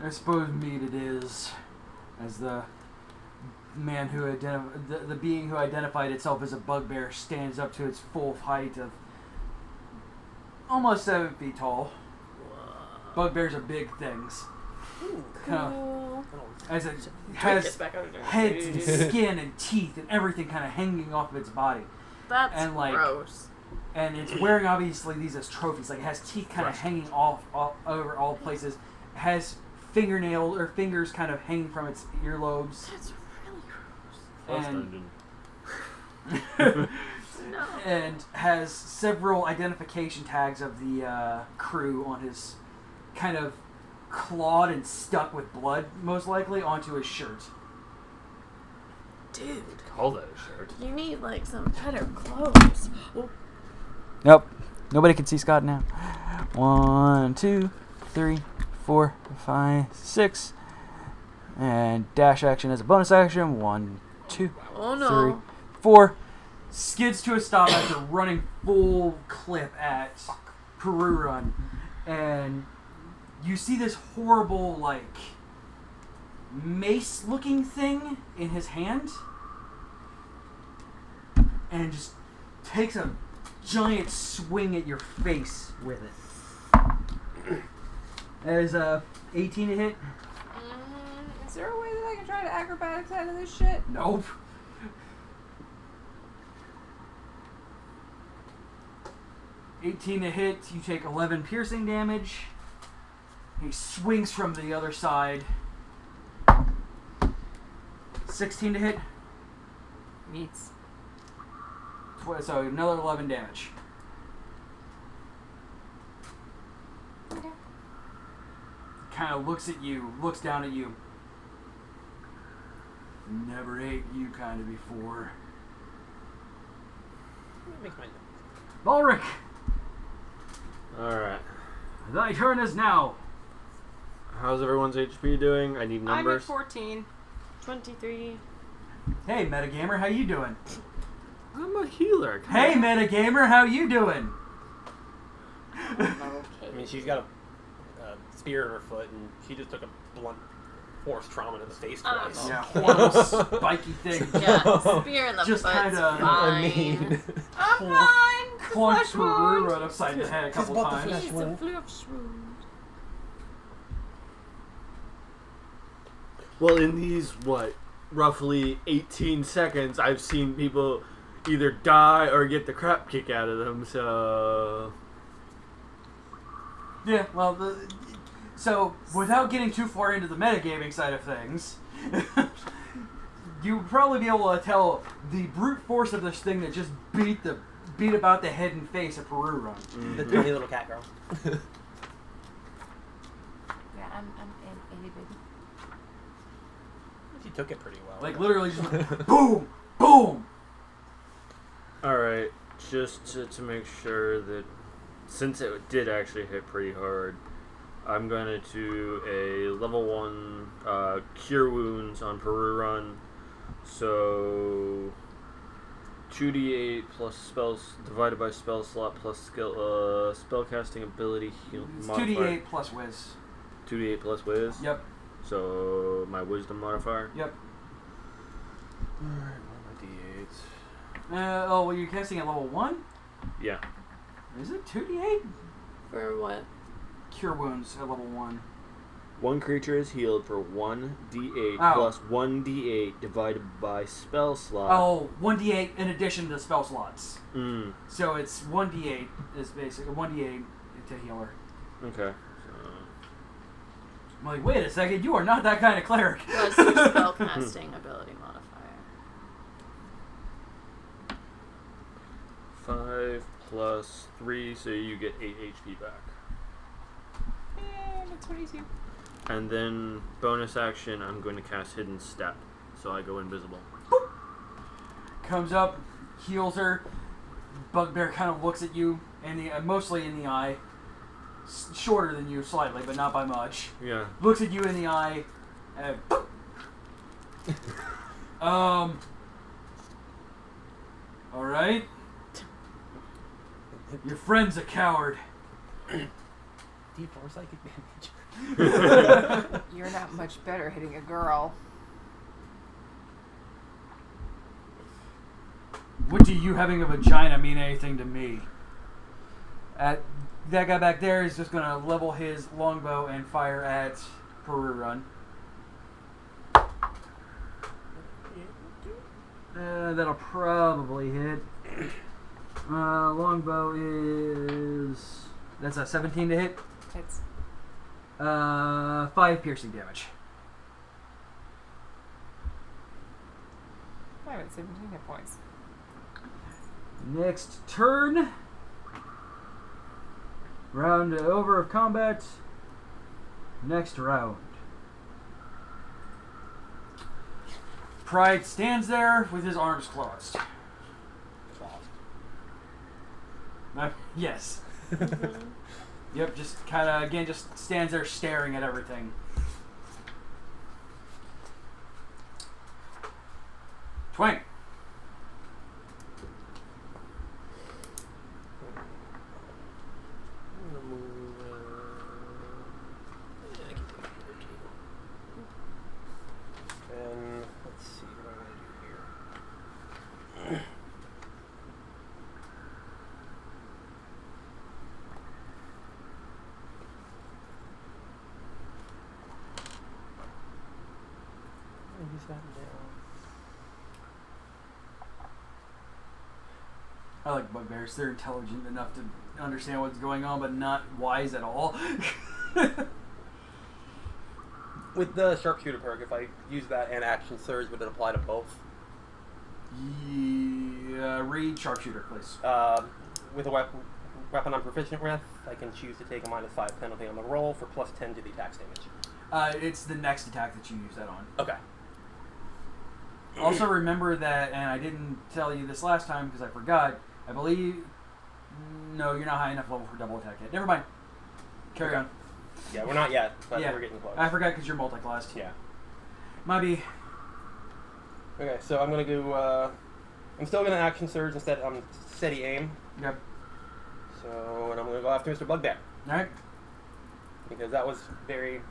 I suppose meat it is, as the man who the being who identified itself as a bugbear stands up to its full height of almost 7 feet tall. Bugbears are big things. Cool. As it Drink has this back out of there. heads and skin and teeth and everything kind of hanging off of its body. That's and, like, gross. And it's wearing obviously these as trophies. Like it has teeth kind of hanging off over all places. It has fingernails or fingers kind of hanging from its earlobes. That's really gross. And, No. and has several identification tags of the crew on his kind of clawed and stuck with blood, most likely, onto his shirt. Dude, Call that a shirt. you need like some better clothes. Oh, Nope. Nobody can see Scott now. 1, 2, 3, 4, 5, 6. And dash action as a bonus action. 1, 2, oh no. 3, 4. Skids to a stop after running full clip at Peru Run. And you see this horrible, like, mace-looking thing in his hand. And just takes a giant swing at your face with it. That is a 18 to hit. Is there a way that I can try to acrobatics out of this shit? Nope. $18 to hit. You take 11 piercing damage. He swings from the other side. 16 to hit. Meets. So another 11 damage. Okay. Kind of looks at you, looks down at you. Never ate you kind of before. Makes my Balric, Alright. thy turn is now. How's everyone's HP doing? I need I'm at numbers. 14. 23. Hey, Metagamer, how you doing? I'm a healer. Come Hey, on. Metagamer, how you doing? Okay. I mean, she's got a spear in her foot, and she just took a blunt force trauma to the face twice. Yeah, horrible spiky thing. Yeah, spear in the Just foot's kinda- I fine. mean, I'm Clunked fine. The flesh Peru wound. right upside the head a couple what the times. flesh He's a wound. flesh wound. Well, in these, roughly 18 seconds, I've seen people either die or get the crap kicked out of them, so... Yeah, well, so without getting too far into the metagaming side of things, you would probably be able to tell the brute force of this thing that just beat about the head and face of Peru Run. the tiny little cat girl. Yeah, I'm itty bitty. She took it pretty well. Like literally just went, boom, boom. Alright, just to make sure that, since it did actually hit pretty hard, I'm going to do a level 1 Cure Wounds on Peru Run. So 2d8 plus spells divided by spell slot plus skill spellcasting ability heal It's modifier. 2d8 plus whiz. 2d8 plus whiz. Yep, So my wisdom modifier. yep. Alright, what are my d8s? Oh, well, you're casting at level 1? Yeah. Is it 2d8? For what? Cure Wounds at level 1. One creature is healed for 1d8 Oh. plus 1d8 divided by spell slot. Oh, 1d8 in addition to spell slots. Mm. So it's 1d8 is basically 1d8 to healer. Okay. I'm like, wait a second, you are not that kind of cleric. Plus your spellcasting ability modifier. 5 plus 3, so you get 8 HP back. Yeah, that's 22. And then bonus action, I'm going to cast Hidden Step, so I go invisible. Comes up, heals her. Bugbear kind of looks at you, in the mostly in the eye. Shorter than you slightly, but not by much. Yeah. Looks at you in the eye. All right. Your friend's a coward. D4 psychic damage. You're not much better hitting a girl. What do you having a vagina mean anything to me? At that guy back there is just going to level his longbow and fire at Peru Run. That'll probably hit. Longbow is... That's a 17 to hit. Hits. 5 piercing damage. I'm at 17 hit points. Next turn. Round over of combat. Next round. Pride stands there with his arms crossed. Yes. Yep, just kind of, again, just stands there staring at everything. Twang. And let's see what I want to do here. Use that now. I like bugbears. They're intelligent enough to understand what's going on, but not wise at all. With the sharpshooter perk, if I use that and action surge, would it apply to both? Yeah, read sharpshooter, please. With a weapon I'm proficient with, I can choose to take a -5 penalty on the roll for +10 to the attack's damage. It's the next attack that you use that on. Okay. Also remember that, and I didn't tell you this last time because I forgot, I believe... No, you're not high enough level for double attack yet. Never mind. Carry on. Yeah, we're not yet, but Yeah. we're getting close. I forgot because you're multi-classed. Yeah. Might be... Okay, so I'm going to go... I'm still going to action surge instead of steady aim. Yep. So, and I'm going to go after Mr. Bugbear. Alright. Because that was very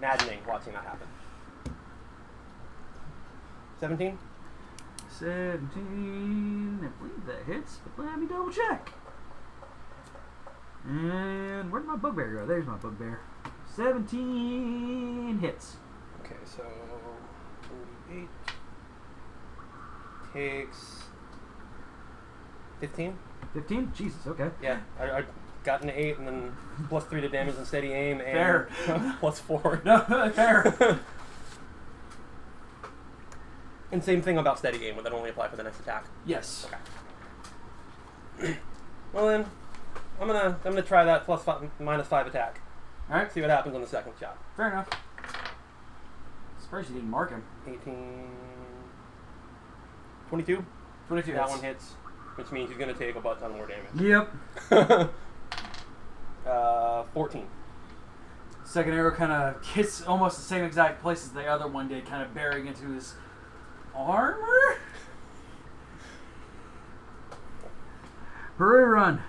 maddening watching that happen. 17? 17... I believe that hits, but let me double check. And where'd my bugbear go? There's my bugbear. 17 hits. Okay, so 48 takes 15. 15? Jesus, okay. Yeah, I got an 8 and then +3 to damage and steady aim and Fair. +4. No, fair. And same thing about steady aim, would that only apply for the next attack? Yes. Okay. Well then, I'm gonna try that -5 attack. Alright, See what happens on the second shot. fair enough. Surprised you didn't mark him. 18, 22. 22 That hits. one hits, which means he's gonna take a butt ton more damage. Yep. 14. Second arrow kind of hits almost the same exact place as the other one did, kind of burying into his armor? Hurry, run.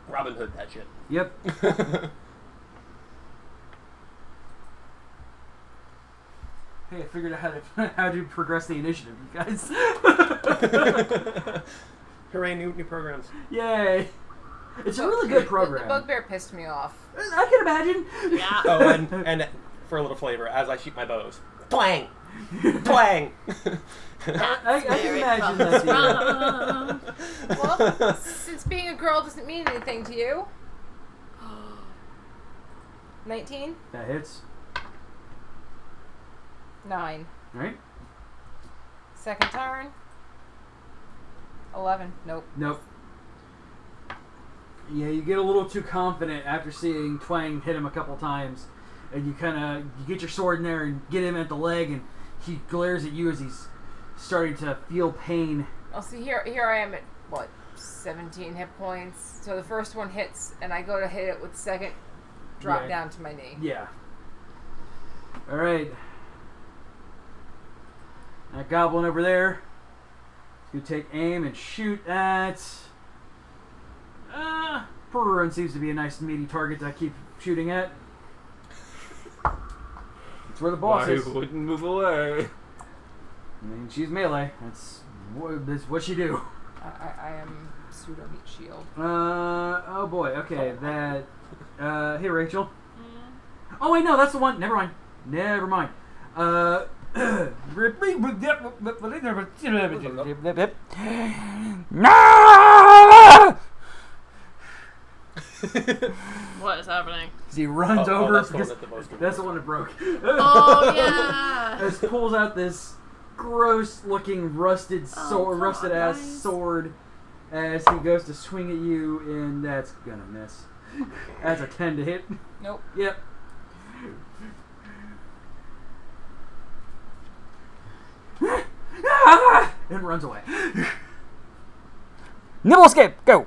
Robin Hood that shit. Yep. Hey, I figured out how to progress the initiative, you guys. Hooray, new programs. Yay. It's a really good program. The bugbear pissed me off. I can imagine. Yeah. Oh, and for a little flavor, as I shoot my bows. Twang! Twang! I can Very imagine that. wrong. Well, since being a girl doesn't mean anything to you. 19? That hits. 9. Right? Second turn. 11. Nope. Nope. Yeah, you get a little too confident after seeing Twang hit him a couple times, and you get your sword in there and get him at the leg, and he glares at you as he's starting to feel pain. Oh, see, here I am at, what, 17 hit points? So the first one hits, and I go to hit it with the second, drop Yeah. down to my knee. Yeah. Alright. That goblin over there is going to take aim and shoot at... Perun seems to be a nice meaty target to keep shooting at. That's where the boss Why is. wouldn't move away? I mean, she's melee. That's what she do. I am suit on each shield. Oh boy. Okay, that. Hey, Rachel. Oh wait, no, that's the one. Never mind. Never mind. What is happening? He runs over. That's the one because that's the most that's the one that broke. Oh yeah. Just pulls out this gross-looking rusted sword, come rusted on, ass guys. sword, as he goes to swing at you, and that's gonna miss. That's a 10 to hit. Nope. Yep. And runs away. Nibble escape, go!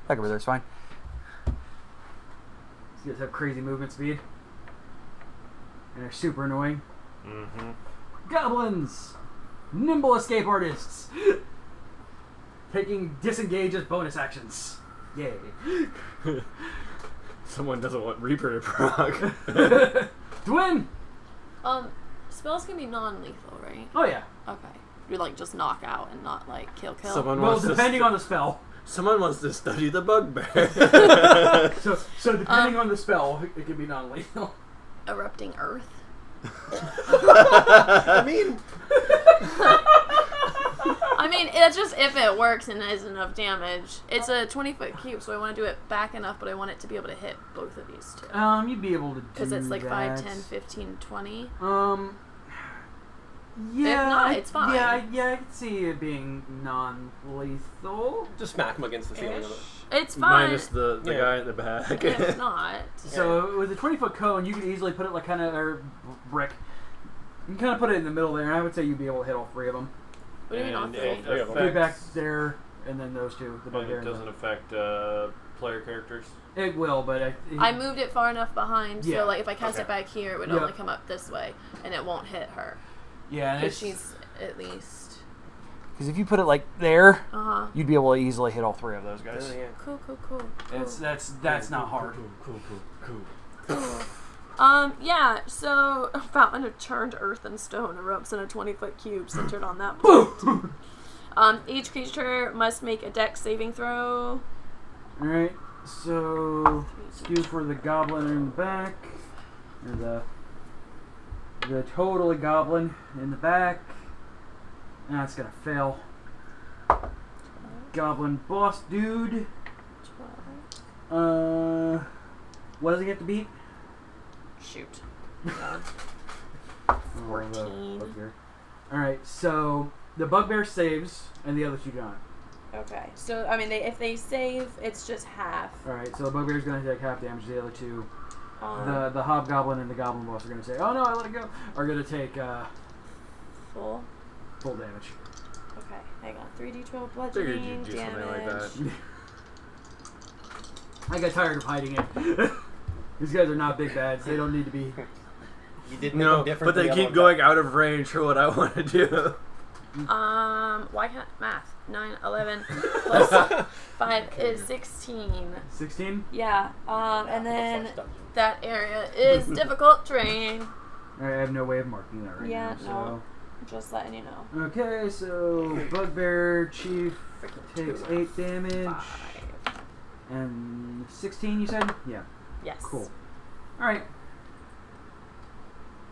Back over there, it's fine. These guys have crazy movement speed. And they're super annoying. Mm-hmm. Goblins! Nimble escape artists! Taking disengage as bonus actions. Yay. Someone doesn't want Reaper to proc. Twin! Spells can be non-lethal, right? Oh yeah. Okay. You like just knock out and not like kill. Someone Well, wants depending to on the spell. Someone wants to study the bugbear. So depending on the spell, it can be non-lethal. Erupting earth. I mean, I mean, it's just if it works and has enough damage. It's a 20-foot cube, so I want to do it back enough, but I want it to be able to hit both of these two. You'd be able to do Because it's like that. 5, 10, 15, 20. Yeah. If not, it's fine. Yeah, I can see it being non-lethal. Just smack him against the ceiling of it. It's fine. minus the Yeah. guy in the back. If not. So with a 20-foot cone, you could easily put it like kind of or brick. You can kind of put it in the middle there, and I would say you'd be able to hit all three of them. What do you mean on And three? it Three Three back affects- there, and then those two. The But back there. it and doesn't affect player characters. It will, but I moved it far enough behind, Yeah. so like if I cast Okay. it back here, it would Yeah. only come up this way, and it won't hit her. Yeah, and Because it's, she's at least. Because if you put it like there, Uh-huh. you'd be able to easily hit all three of those guys. Yeah. Cool. that's not hard. Yeah, so a fountain of churned earth and stone erupts in a 20-foot cube centered on that point. Each creature must make a dex saving throw. All right, so do for the goblin in the back, or the totally goblin in the back. That's gonna fail. Goblin boss dude. 12. What does he have to beat? Shoot. 14. All right, so the bugbear saves, and the other two don't. Okay, so I mean, if they save, it's just half. All right, so the bugbear's gonna take half damage. The other two, Um, the hobgoblin and the goblin boss, are gonna say, "Oh no, I let it go." Are gonna take full. full damage. Okay, hang on. 3d12 Figured bludgeoning you'd do damage. something like that. I got tired of hiding it. These guys are not big bads. They don't need to be. You did make No, them different but from they the keep other going out of range for what I want to do. Why can't math? 9, 11 plus 5 is 16. 16. Yeah. ones. And then First dungeon. that area is difficult terrain. All right, I have no way of marking that right Yeah, now. no. Just letting you know. So. Okay, so bugbear chief Freaking takes 2, 8 damage 5. and 16. You said? Yeah. Yes. Cool. All right.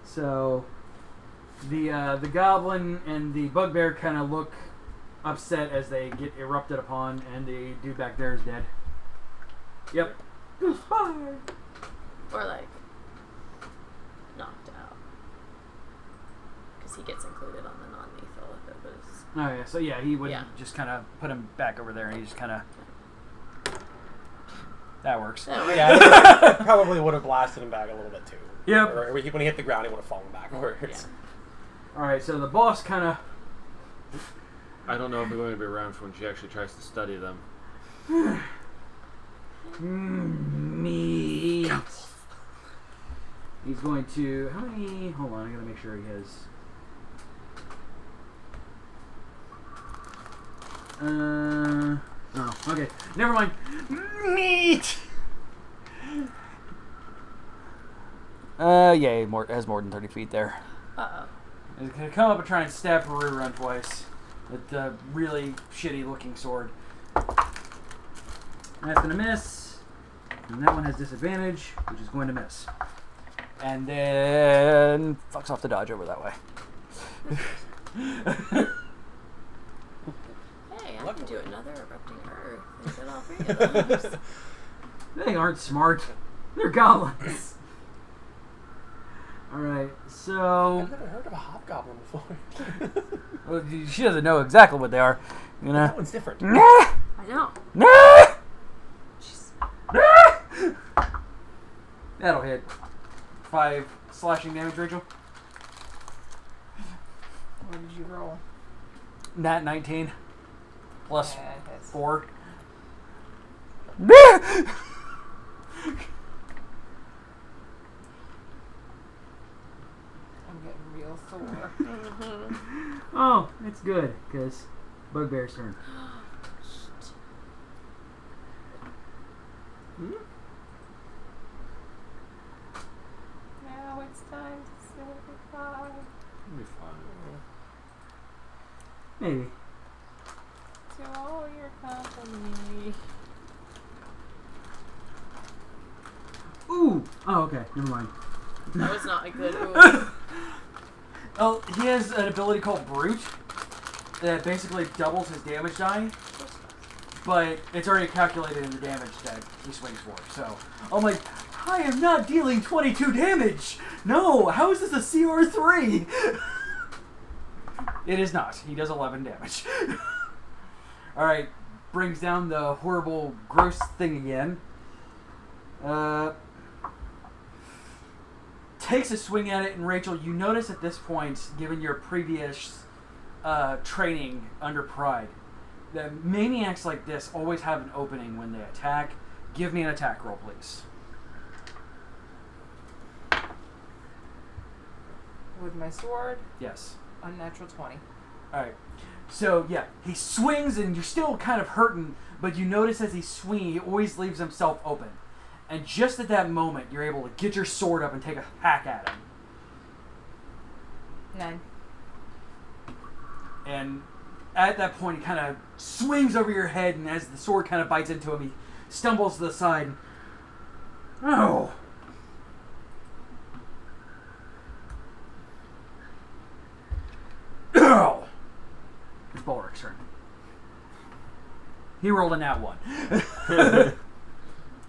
So the goblin and the bugbear kind of look upset as they get erupted upon, and the dude back there is dead. Yep. Goodbye. Or like knocked out. Because he gets included on the non-lethal if it was. Oh yeah. So yeah, he would Yeah. just kind of put him back over there, and he just kind of. That works. Yeah, it probably would have blasted him back a little bit too. Yep. Or when he hit the ground, he would have fallen backwards. All right. So the boss kind of. I don't know if they're going to be around for when she actually tries to study them. Meat. He's going to. How many? Hold on, I gotta make sure he has. Oh, okay. Never mind. Meat. Yeah, it has more than 30 feet there. Uh-oh. He's gonna come up and try and stab Haru run twice. With a really shitty looking sword. That's going to miss. And that one has disadvantage, which is going to miss. And then fucks off the dodge over that way. Hey, I can do another erupting earth. They said all 3 of those. They aren't smart. They're goblins. Alright, so... I've never heard of a hobgoblin before. Well, she doesn't know exactly what they are. You know? That one's different. Nah! I know. Nah! Jeez. Nah! That'll hit. 5 slashing damage, Rachel. What did you roll? Nat 19. Plus Yeah, it hits. 4. I'm getting real sore. Oh, it's good, because Bugbear's turn. Now it's time to say goodbye It'll be fine. Maybe. to all your company. Ooh! Oh, okay. Never mind. That was not a good move. Oh, he has an ability called Brute that basically doubles his damage die, but it's already calculated in the damage that he swings for. So I'm like, I am not dealing 22 damage. No, how is this a CR3? It is not. He does 11 damage. All right, brings down the horrible, gross thing again. Takes a swing at it, and Rachel, you notice at this point, given your previous training under Pride, that maniacs like this always have an opening when they attack. Give me an attack roll, please. With my sword, Yes. unnatural 20. Alright. So, yeah, he swings, and you're still kind of hurting, but you notice as he's swinging, he always leaves himself open. And just at that moment, you're able to get your sword up and take a hack at him. 9. And at that point, he kind of swings over your head, and as the sword kind of bites into him, he stumbles to the side. Oh! Oh! It's Bulwark's turn. He rolled a nat 1.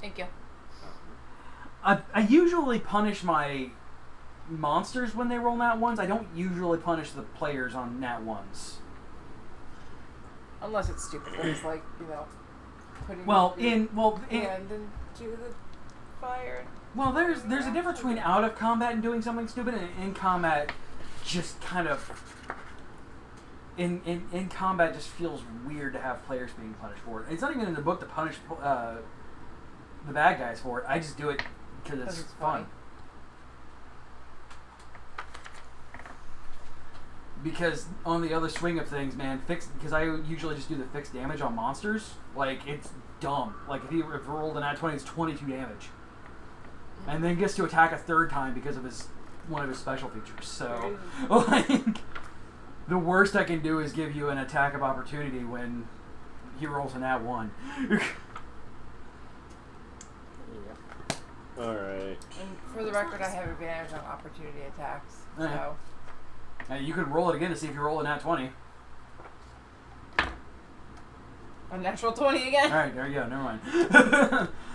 Thank you. I usually punish my monsters when they roll nat 1s. I don't usually punish the players on nat 1s. Unless it's stupid. When it's like, putting... Yeah, and then do the fire. well, there's a difference between out of combat and doing something stupid, and in combat, just kind of... In combat, just feels weird to have players being punished for it. It's not even in the book to punish the bad guys for it. I just do it because it's fun. funny. Because on the other swing of things, man, because I usually just do the fixed damage on monsters. Like, it's dumb. Like, if he rolled an nat 20, it's 22 damage. And then gets to attack a third time because of one of his special features. So, like, the worst I can do is give you an attack of opportunity when he rolls an nat 1. Alright. And for the record, I have advantage on opportunity attacks. So, You could roll it again to see if you roll a nat 20. unnatural 20 again. Alright, there you go. Never mind.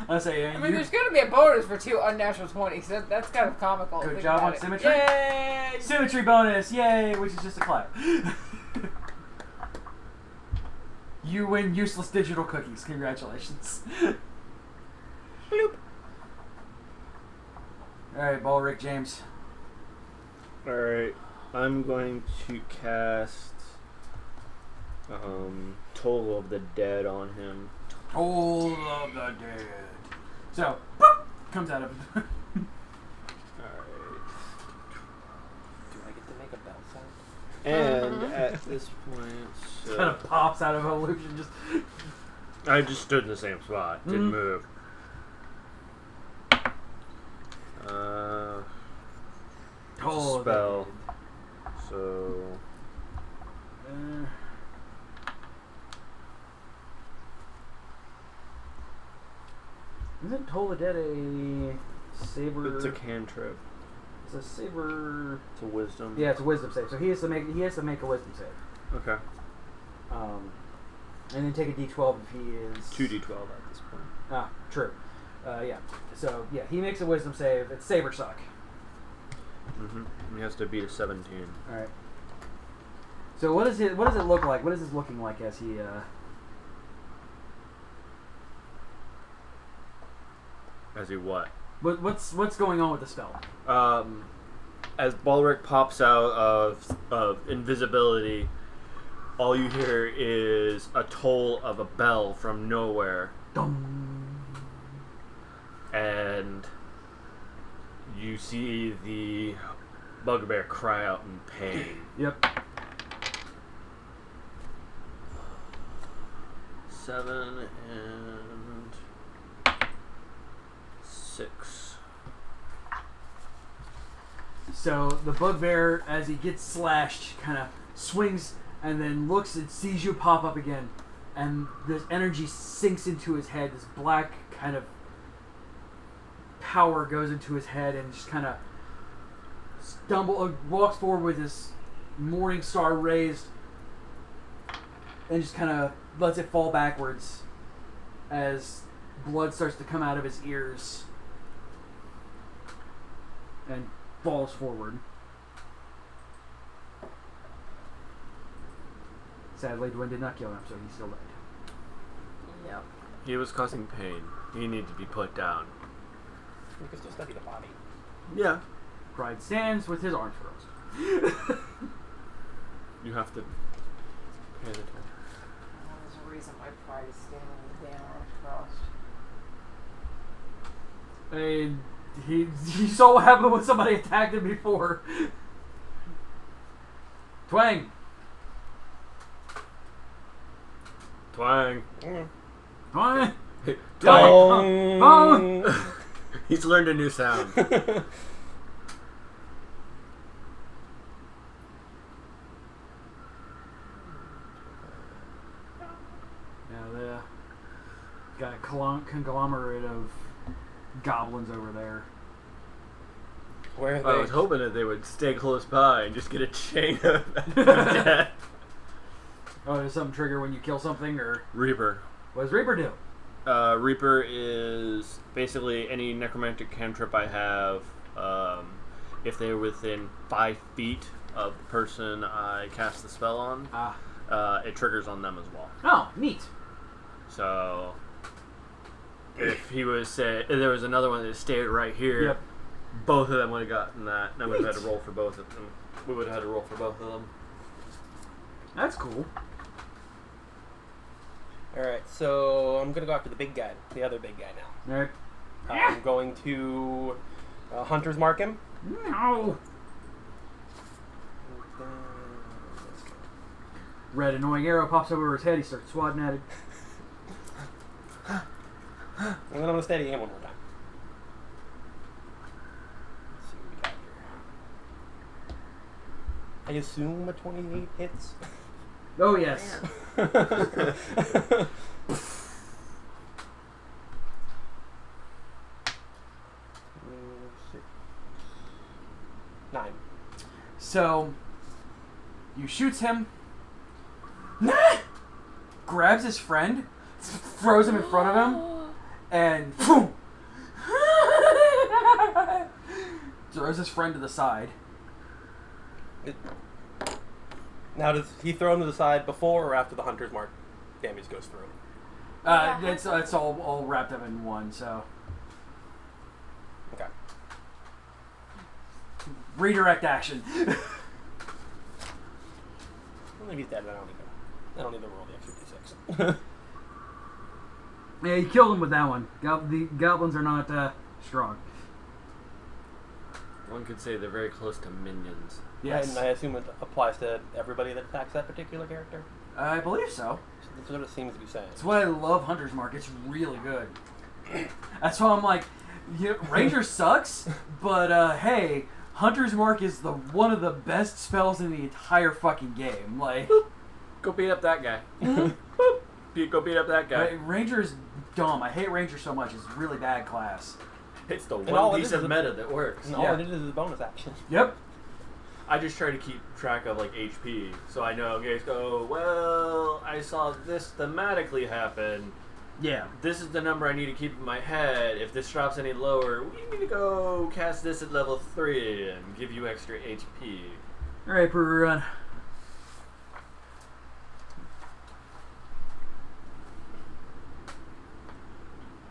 I say, I mean, there's going to be a bonus for 2 unnatural 20s. So that's kind of comical. Good Think job about on it. symmetry. Yay! Symmetry bonus, yay! Which is just a clap. You win useless digital cookies. Congratulations. Bloop. Alright, Balric James. Alright. I'm going to cast Toll of the Dead on him. Toll of the Dead. So, boop, comes out of it. Alright. Do I get to make a bell sound? And at this point, Kind of pops out of illusion. Just I just stood in the same spot, didn't move. Toll of the Spell. Dead. So Isn't Toll the Dead a saber? It's a cantrip. It's a saber. It's a wisdom. Yeah, it's a wisdom save. So he has to make a wisdom save. Okay. And then take a d12 if he is 2d12 at this point. Ah, true. Yeah. So yeah, he makes a wisdom save. It's saber suck. He has to beat a 17. All right. So what does it look like? What is this looking like as he? As he what? What's going on with the spell? As Balric pops out of invisibility, all you hear is a toll of a bell from nowhere. Dum. And you see the bugbear cry out in pain. Yep. 7 and 6. So the bugbear, as he gets slashed, kind of swings and then looks and sees you pop up again, and this energy sinks into his head. This black kind of power goes into his head, and just kind of walks forward with his morning star raised, and just kind of lets it fall backwards as blood starts to come out of his ears and falls forward. Sadly, Dwayne did not kill him, so he's still dead. Yep. He was causing pain. He needed to be put down. You can still study the body. Yeah. Pride stands with his arms crossed. You have to pay the toll. There's a reason my pride is standing with the arms crossed. And he saw what happened when somebody attacked him before. Twang. Twang. Twang. Twang. Bong. He's learned a new sound. Yeah, they got a conglomerate of goblins over there. Where are they? I was hoping that they would stay close by and just get a chain of death. Oh, does something trigger when you kill something, or Reaper. what does Reaper do? Reaper is basically any necromantic cantrip I have. If they're within 5 feet of the person I cast the spell on, it triggers on them as well. Oh, neat. So, if he was if there was another one that stayed right here, Yep. both of them would have gotten that. And I would have had to roll for both of them. We would have had to roll for both of them. That's cool. Alright, so I'm gonna go after the big guy, the other big guy now. All right. I'm going to Hunter's Mark him. No. Red annoying arrow pops over his head. He starts swatting at it. And then I'm going to steady aim one more time. Let's see what we got here. I assume a 28 hits. Oh yes. Man. 9. So you shoots him. Grabs his friend, throws him in front of him, and boom, throws his friend to the side. Now, does he throw him to the side before or after the Hunter's Mark damage goes through? It's all wrapped up in one. So Okay. redirect action. Well, if he's dead, I don't even roll the extra d6. Yeah, you killed him with that one. The goblins are not strong. One could say they're very close to minions. Yes, And I assume it applies to everybody that attacks that particular character? I believe so. That's what it seems to be saying. That's why I love Hunter's Mark. It's really good. That's why I'm like, Ranger sucks, but hey, Hunter's Mark is one of the best spells in the entire fucking game. Like, Go beat up that guy. Go beat up that guy. Ranger is dumb. I hate Ranger so much. It's a really bad class. It's the And all one it piece is of is meta that works. And all it is a bonus action. Yep. I just try to keep track of like HP, so I know guys go, well, I saw this thematically happen. Yeah. This is the number I need to keep in my head. If this drops any lower, we need to go cast this at level 3 and give you extra HP. Alright, per run.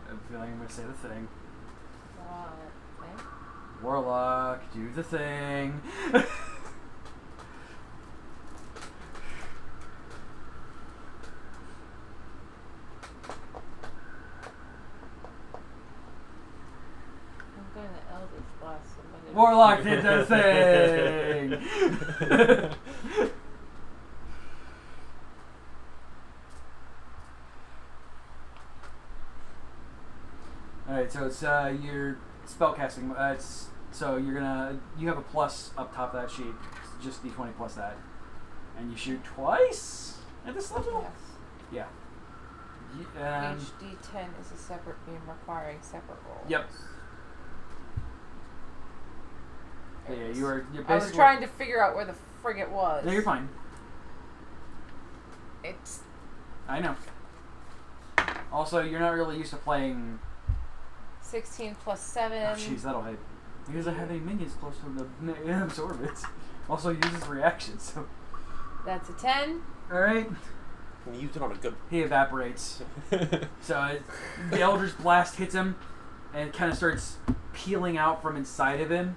I'm feeling I'm going to say the thing. Thing? Warlock, do the thing. I'm going to Eldritch Blast somebody. Warlock did the thing. Alright, so it's your spellcasting. So you have a plus up top of that sheet. It's just d20 plus that. And you shoot twice at this level? Yes. Yeah. Each D10 is a separate beam requiring separate rolls. Yep. Yeah, you're basically. I was trying to figure out where the frig it was. No, you're fine. It's. I know. Also, you're not really used to playing. 16 plus 7. Oh, jeez, that'll hit. He doesn't have any minions close to him to absorb it. Also, uses reactions, so. That's a 10. Alright. And you used it on a good. He evaporates. So the Eldritch Blast hits him and kind of starts peeling out from inside of him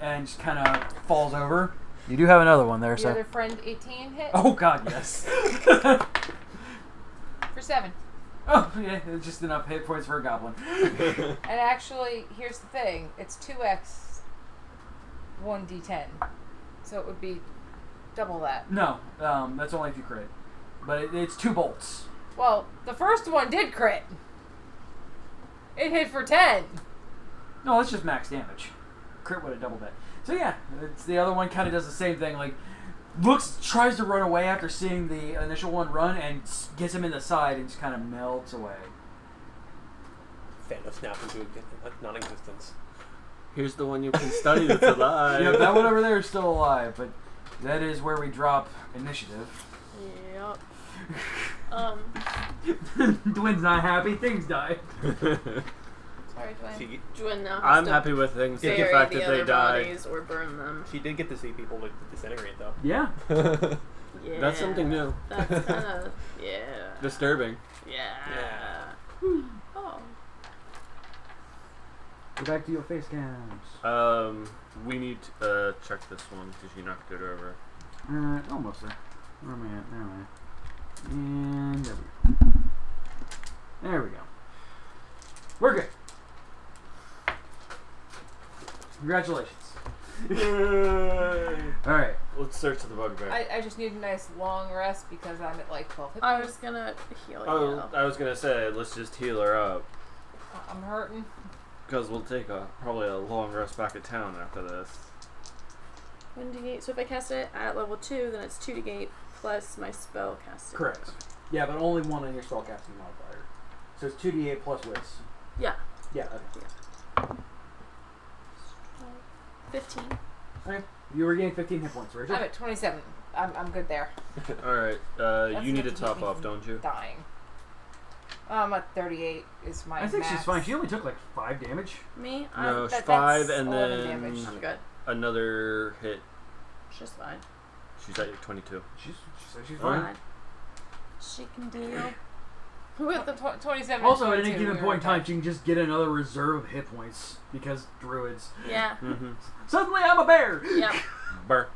and just kind of falls over. You do have another one there, Your so. other friend 18 hit? Oh, God, yes. For 7. Oh, yeah, it's just enough hit points for a goblin. And actually, here's the thing. It's 2x 1d10. So it would be double that. No, that's only if you crit. But it's 2 bolts. Well, the first one did crit. It hit for 10. No, that's just max damage. Crit would have doubled that. So yeah, it's the other one kind of does the same thing. Like, tries to run away after seeing the initial one run and gets him in the side and just kind of melts away. Thanos snapped into non-existence. Here's the one you can study that's alive. Yep, that one over there is still alive, but that is where we drop initiative. Yep. Dwin's not happy, things die. Sorry, Dwayne. Dwin now has I'm to happy with things. The bury fact the that other they die. bodies or burn them. She did get to see people like disintegrate though. Yeah. Yeah. That's something new. That's kind of, yeah. Disturbing. Yeah. Oh. Go back to your face cams. We need to check this one because you knocked it over. Almost there. Where am I at? There am I. And there we go. There we go. We're good. Congratulations. Alright. Let's search the bugbear. I just need a nice long rest because I'm at like 12 hit I points. was gonna heal Oh, you. I was gonna say, let's just heal her up. I'm hurting. Because we'll take probably a long rest back at town after this. 1d8. So if I cast it at level 2, then it's 2d8 plus my spell casting. Correct. Yeah, but only one on your spellcasting modifier. So it's 2d8 plus wits. Yeah. Yeah, okay. 15. Okay. You regain 15 hit points, Rachel. I'm at 27. I'm good there. Alright, That's you need to enough to top keep me off, from don't you? Dying. I'm at 38 is my I think max. she's fine. She only took like 5 damage. Me? No, that's 5 and 11 then damage. I'm good. another hit. She's fine. She's at 22. She said she's Fine. fine. She can deal. With the 27 Also, at any 22, given we were point in time, okay. she can just get another reserve of hit points because druids. Yeah. Mm-hmm. Suddenly, I'm a bear. Yep. Burr.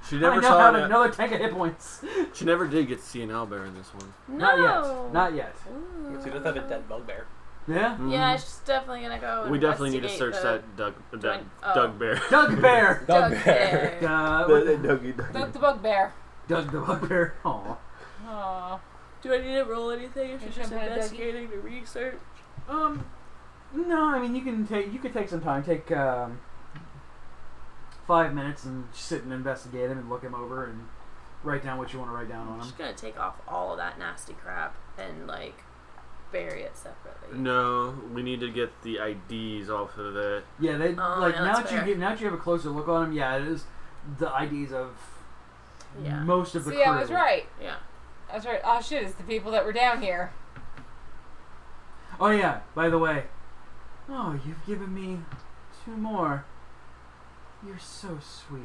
She I never now saw have an, another tank of hit points. She never did get to see an owlbear in this one. Not No. yet. Not yet. Ooh. She does have a dead bugbear. Yeah. Yeah, she's definitely gonna go. We definitely need to investigate search the that Oh. Doug bear. Doug Bear. Doug Bear. Bear. Dougie. Doug the bugbear. Doug the Bugbear. Aw. Aw. Do I need to roll anything if You she's just should have had a investigating the research? No, I mean you could take some time. Take 5 minutes and sit and investigate him and look him over and write down what you want to write down on I'm him. just gonna take off all of that nasty crap and like bury it separately? No, we need to get the IDs off of it. Yeah, they Oh, like yeah, now that's that fair. you have a closer look on them. Yeah, it is the IDs of Yeah. most of the See, crew. I was right. Yeah. I was right. Oh shit! It's the people that were down here. Oh yeah, by the way. Oh, you've given me 2 more. You're so sweet.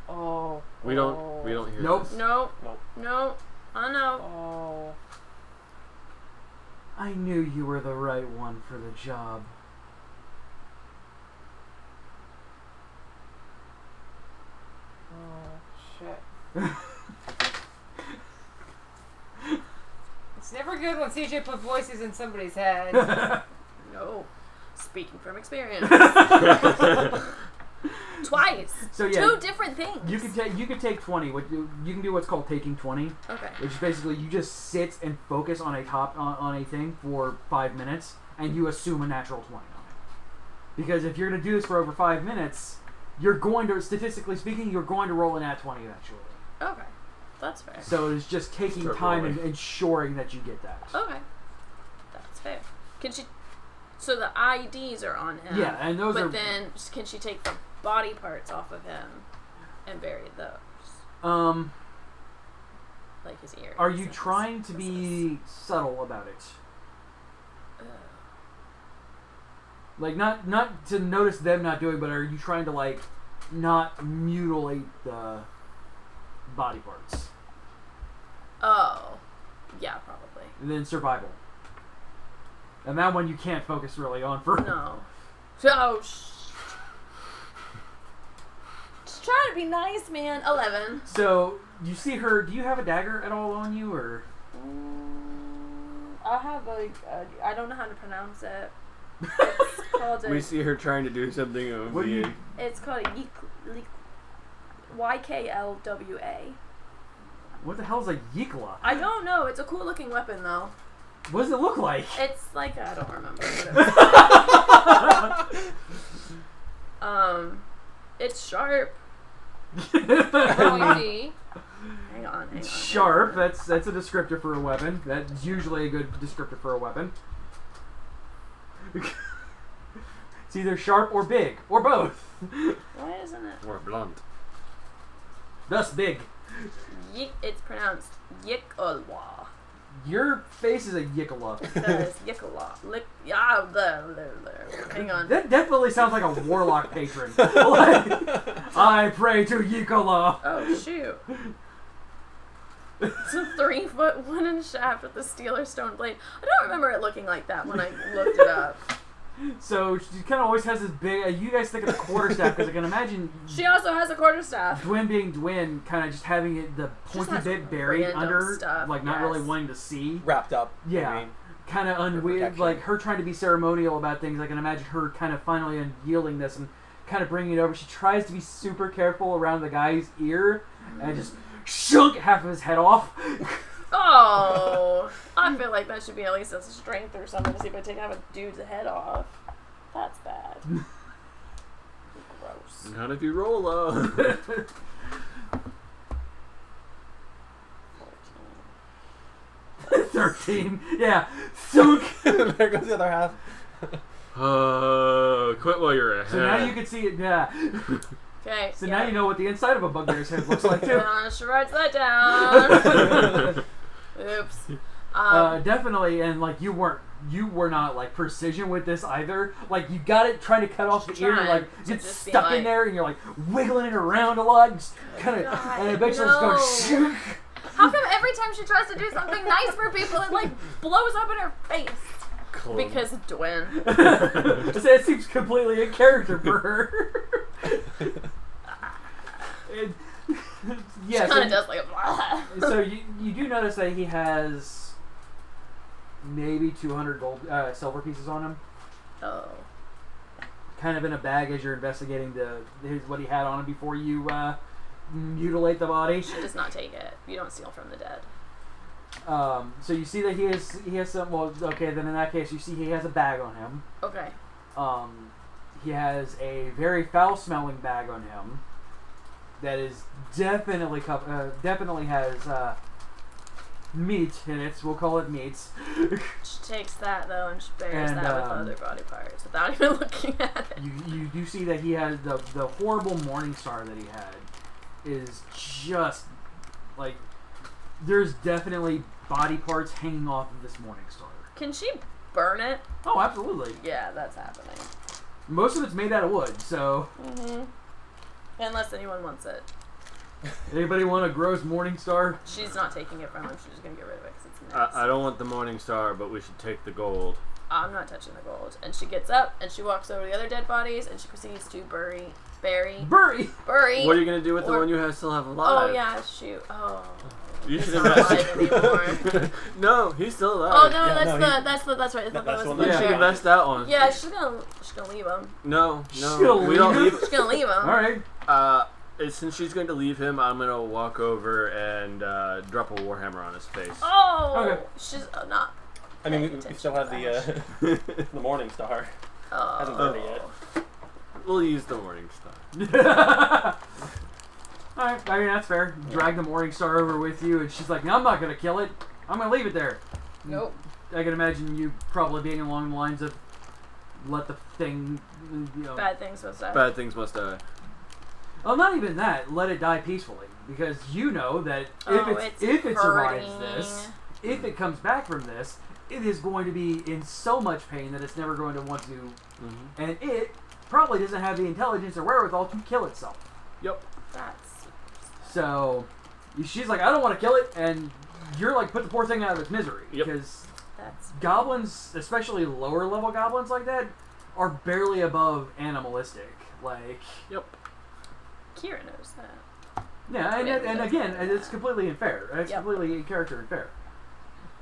Oh. We don't hear Nope. this. No. Nope. No. I know. Oh. I knew you were the right one for the job. Oh shit. It's never good when CJ put voices in somebody's head. No. Speaking from experience. Twice. So yeah, 2 different things. you can take 20. You can do what's called taking 20, Okay. which is basically you just sit and focus on on a thing for 5 minutes, and you assume a natural 20 on it. Because if you're going to do this for over 5 minutes, you're going to, statistically speaking, you're going to roll an at 20 eventually. Okay. That's fair. So it's just taking Start time and rolling. ensuring that you get that. Okay. That's fair. Can she... So the IDs are on him. Yeah, and those but are... then can she take the body parts off of him and bury those? Like his ears. Are you and trying to his- be subtle about it? Ugh. Like, not to notice them not doing, but are you trying to, like, not mutilate the body parts? Oh. Yeah, probably. And then survival. And that one you can't focus really on for... No. Oh, just trying to be nice, man. 11. So, you see her... Do you have a dagger at all on you, or... I have I don't know how to pronounce it. It's called We see her trying to do something of What do you- the... It's called a YKLWA. What the hell is a yikla? I don't know. It's a cool looking weapon though. What does it look like? It's like I don't remember. It's sharp. Pointy. Hang on. Sharp. That's a descriptor for a weapon. That's usually a good descriptor for a weapon. It's either sharp or big, or both. Why isn't it? Or blunt. Thus big. It's pronounced Yikolwa. Your face is a yikala. That is Yikolwa. Yeah, there. Hang on. That definitely sounds like a warlock patron. Like, I pray to Yikola. Oh shoot. It's a 3-foot wooden shaft with a steel or stone blade. I don't remember it looking like that when I looked it up. So she kind of always has this big. You guys think of the quarterstaff because I can imagine She also has a quarterstaff. Dwin being Dwin, kind of just having it the Just pointy has bit buried random under, stuff, like not really yes. wanting to see. Wrapped up. Yeah. I mean, Kind of unweird, protection. like her trying to be ceremonial about things. I can imagine her kind of finally unyielding this and kind of bringing it over. She tries to be super careful around the guy's ear and just shook half of his head off. Oh, I feel like that should be at least a strength or something to see if I take half a dude's head off. That's bad. Gross. Not if you roll low. 13. Yeah. Sunk. there goes the other half. Quit while you're ahead. So now you can see it. Yeah. Okay. So now you know what the inside of a bugbear's head looks like too. I should write that down. Oops. Definitely, and like you were not like precision with this either. Like you got it trying to cut off the ear, and Trying like to it's just be stuck in like- there, and you're like wiggling it around a lot, just kind of, God, and eventually no. it's going. How come every time she tries to do something nice for people, it like blows up in her face? Cold. Because Dwin. So it seems completely in character for her. And, yeah, She kind of does like a blah. so you do notice that he has maybe 200 silver pieces on him, Oh. kind of in a bag as you're investigating what he had on him before you mutilate the body. She does not take it. You don't steal from the dead. So you see that he has some. Well, okay, then in that case, you see he has a bag on him. Okay. He has a very foul-smelling bag on him that is definitely has meat in it. We'll call it meat. She takes that though and she buries And, that with other body parts without even looking at it. You do see that he has the horrible morning star that he had is just like there's definitely body parts hanging off of this morning star. Can she burn it? Oh, absolutely. Yeah, that's happening. Most of it's made out of wood, so Unless anyone wants it. anybody want a gross morning star? She's not taking it from him. She's just gonna get rid of it because it's nice. I don't want the morning star, but we should take the gold. I'm not touching the gold. And she gets up and she walks over to the other dead bodies and she proceeds to bury. Bury! What are you gonna do with the one you still have alive? Oh yeah, shoot. Oh. You He's should not alive invest. anymore. No, he's still alive. Oh no, Yeah, that's no, that's right. I thought that was the one You that- should Yeah. invest that one. Yeah, she's gonna leave him. No, She's gonna we don't leave leave. She's gonna leave him. Alright. Since she's going to leave him, I'm going to walk over and drop a warhammer on his face. Oh, Okay. she's not. I mean, we Attention still have to the the morning star. Hasn't Oh. burned it yet. We'll use the morning star. Alright, I mean that's fair. Drag the morning star over with you and she's like, no, I'm not gonna kill it. I'm gonna leave it there. Nope. I can imagine you probably being along the lines of let the thing Bad things must die. Bad things must die. Well, not even that. Let it die peacefully, because you know that if it survives hurting. this, if it comes back from this, it is going to be in so much pain that it's never going to want to, and it probably doesn't have the intelligence or wherewithal to kill itself. Yep. That's So she's like, I don't want to kill it, and you're like, put the poor thing out of its misery, Yep. because that's goblins, especially lower level goblins like that, are barely above animalistic. Like. Yep. Kira knows that. Yeah, and, Yeah, and that's again, fair. it's completely unfair. It's Yep. completely in character and fair.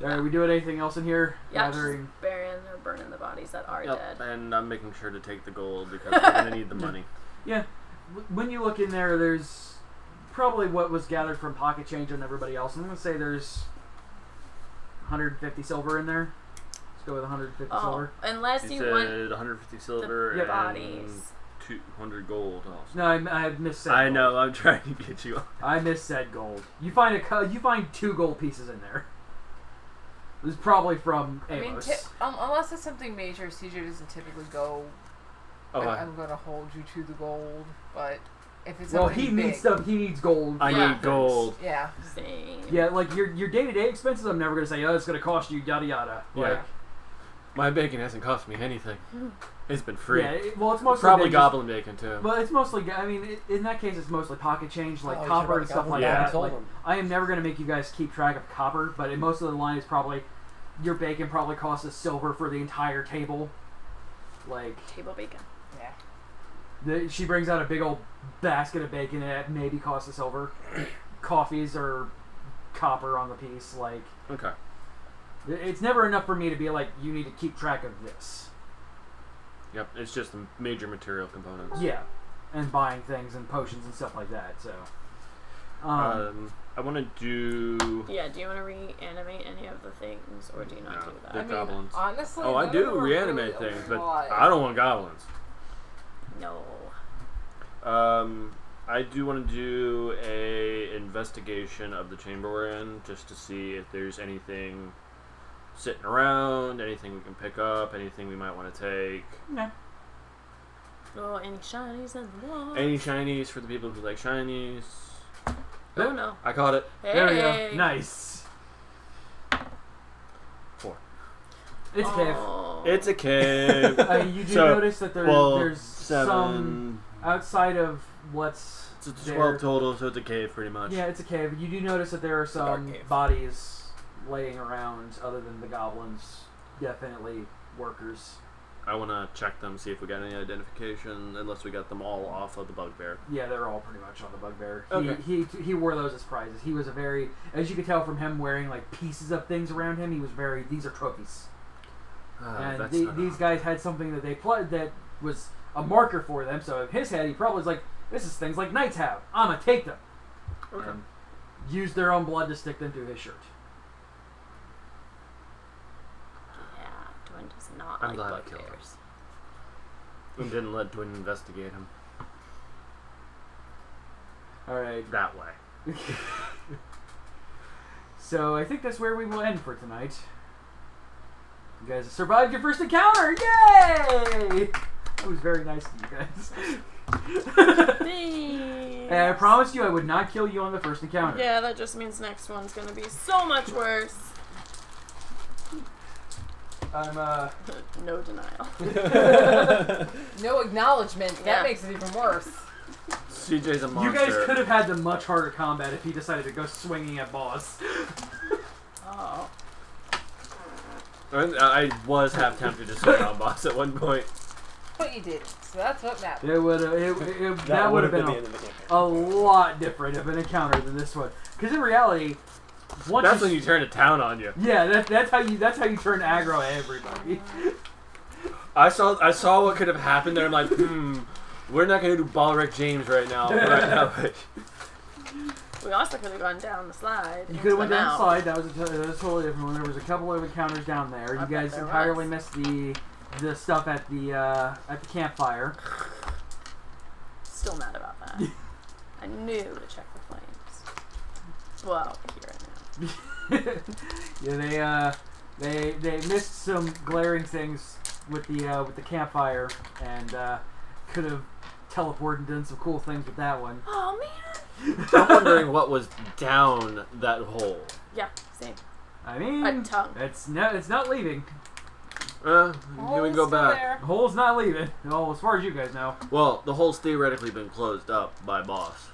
Are we doing anything else in here? Yeah, Gathering. she's burying or burning the bodies that are Yep. dead. And I'm making sure to take the gold because we're going to need the money. Yeah. When you look in there, there's probably what was gathered from pocket change on everybody else. I'm going to say there's 150 silver in there. Let's go with 150 Oh, silver. unless You you said want 150 silver Yep. and bodies. 200 gold also. No, I missaid. I gold. know, I'm trying to get you. I missaid gold. You find you find 2 gold pieces in there. This is probably from I mean, Amos. unless it's something major, CJ doesn't typically go. Oh, I'm going to hold you to the gold, but if it's Well, something he big, needs stuff. He needs gold. I Yeah. need gold. Yeah. same. Yeah, like your day-to-day expenses, I'm never gonna say, oh, it's gonna cost you yada yada. Yeah. Like, My bacon hasn't cost me anything. It's been free. yeah, well, it's mostly Probably been just- goblin bacon too. Well, it's mostly. I mean, in that case, it's mostly pocket change, like Oh, you copper should and stuff probably like goblin that. bacon. Like, Told him. I am never gonna make you guys keep track of copper, but in most of the line is probably your bacon probably costs us silver for the entire table. Like, Table bacon. Yeah. she brings out a big old basket of bacon, and it maybe costs a silver. Coffees are copper on the piece. Like, Okay. it's never enough for me to be like, you need to keep track of this. Yep, it's just the major material components. Yeah, and buying things and potions and stuff like that. So, I want to do. Yeah, do you want to reanimate any of the things, or do you not No, do that? the I mean, goblins. honestly, Oh, I none of do them are reanimate really things, but alive. I don't want goblins. No. I do want to do a investigation of the chamber we're in, just to see if there's anything sitting around, anything we can pick up, anything we might want to take. yeah. Oh, any shinies in the wall? Any shinies for the people who like shinies. Oh no. I caught it. Hey. There we go. Nice. 4. It's a cave. Oh. It's a cave. You do So, notice that there's 7. some outside of what's It's there. 12 total, so it's a cave pretty much. Yeah, it's a cave. You do notice that there are dark some cave. bodies laying around other than the goblins. Definitely workers. I want to check them, see if we got any identification, unless we got them all off of the bugbear. Yeah, they're all pretty much on the bugbear. Okay. He wore those as prizes. He was a very, as you could tell from him wearing like pieces of things around him, he was very, these are trophies. And That's these guys had something that they played that was a marker for them. So in his head, he probably was like, "This is things like knights have. I'm gonna take them." Okay. And use their own blood to stick them through his shirt. Yeah, Dwayne does not I'm like glad I killed him. bugbears. And didn't let Dwin investigate him All right. that way. So I think that's where we will end for tonight. You guys survived your first encounter! Yay! That was very nice of you guys. And I promised you I would not kill you on the first encounter. Yeah, that just means next one's gonna be so much worse. I'm No denial. No acknowledgement. Yeah. That makes it even worse. CJ's a monster. You guys could have had the much harder combat if he decided to go swinging at boss. Oh. I was half tempted to swing on boss at one point. But you did. So that's what matters. It would that would have been the end of the campaign. a lot different of an encounter than this one. Because in reality, once That's when you turn a town on you. yeah, that's how you turn aggro at everybody. I saw what could have happened there. I'm like, we're not gonna do Ballrick James right now. But We also could have gone down the slide. You could have went down the slide. That was a totally different one. There was a couple of encounters down there. You I bet guys there entirely was. missed the stuff at the campfire. Still mad about that. I knew to check the flames. Well, here and now. Yeah, they missed some glaring things with the campfire and could have teleported and done some cool things with that one. Oh man. I'm wondering what was down that hole. Yeah, same. I mean, A tongue. it's not leaving. Here we go back. The hole's not leaving. Well, as far as you guys know, Well, the hole's theoretically been closed up by boss.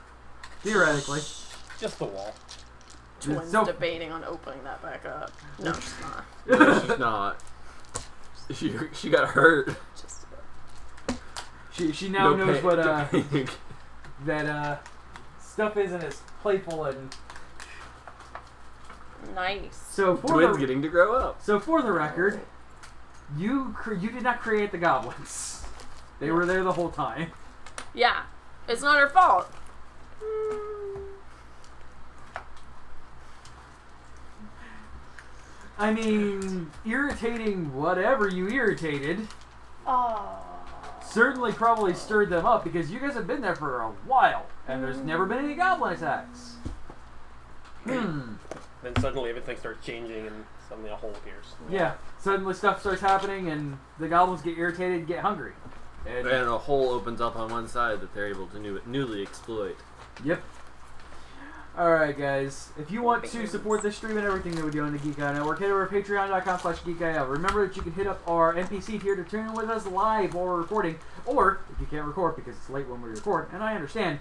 theoretically. Just the wall. Twins So- debating on opening that back up. No, she's not. No, she's not. She got hurt. Just She now knows what no pain. that stuff isn't as playful and nice. so for Twins the, getting to grow up. so for the record, you did not create the goblins. They were there the whole time. Yeah, it's not her fault. I mean, irritating whatever you irritated Oh. certainly probably stirred them up because you guys have been there for a while and there's never been any goblin attacks. Then suddenly everything starts changing and suddenly a hole appears. Yeah, suddenly stuff starts happening and the goblins get irritated and get hungry. And, And a hole opens up on one side that they're able to newly exploit. yep. Alright guys, if you want to support this stream and everything that we do on the Geek Out Network, head over to patreon.com/geekiout. Remember that you can hit up our NPC tier to tune in with us live while we're recording, or if you can't record because it's late when we record, and I understand,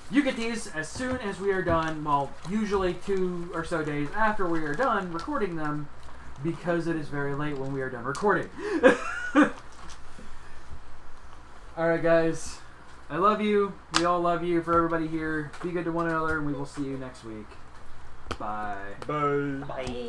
you get these as soon as we are done, well, usually 2 or so days after we are done recording them, because it is very late when we are done recording. Alright guys, I love you. We all love you. For everybody here, be good to one another, and we will see you next week. Bye. Bye. Bye.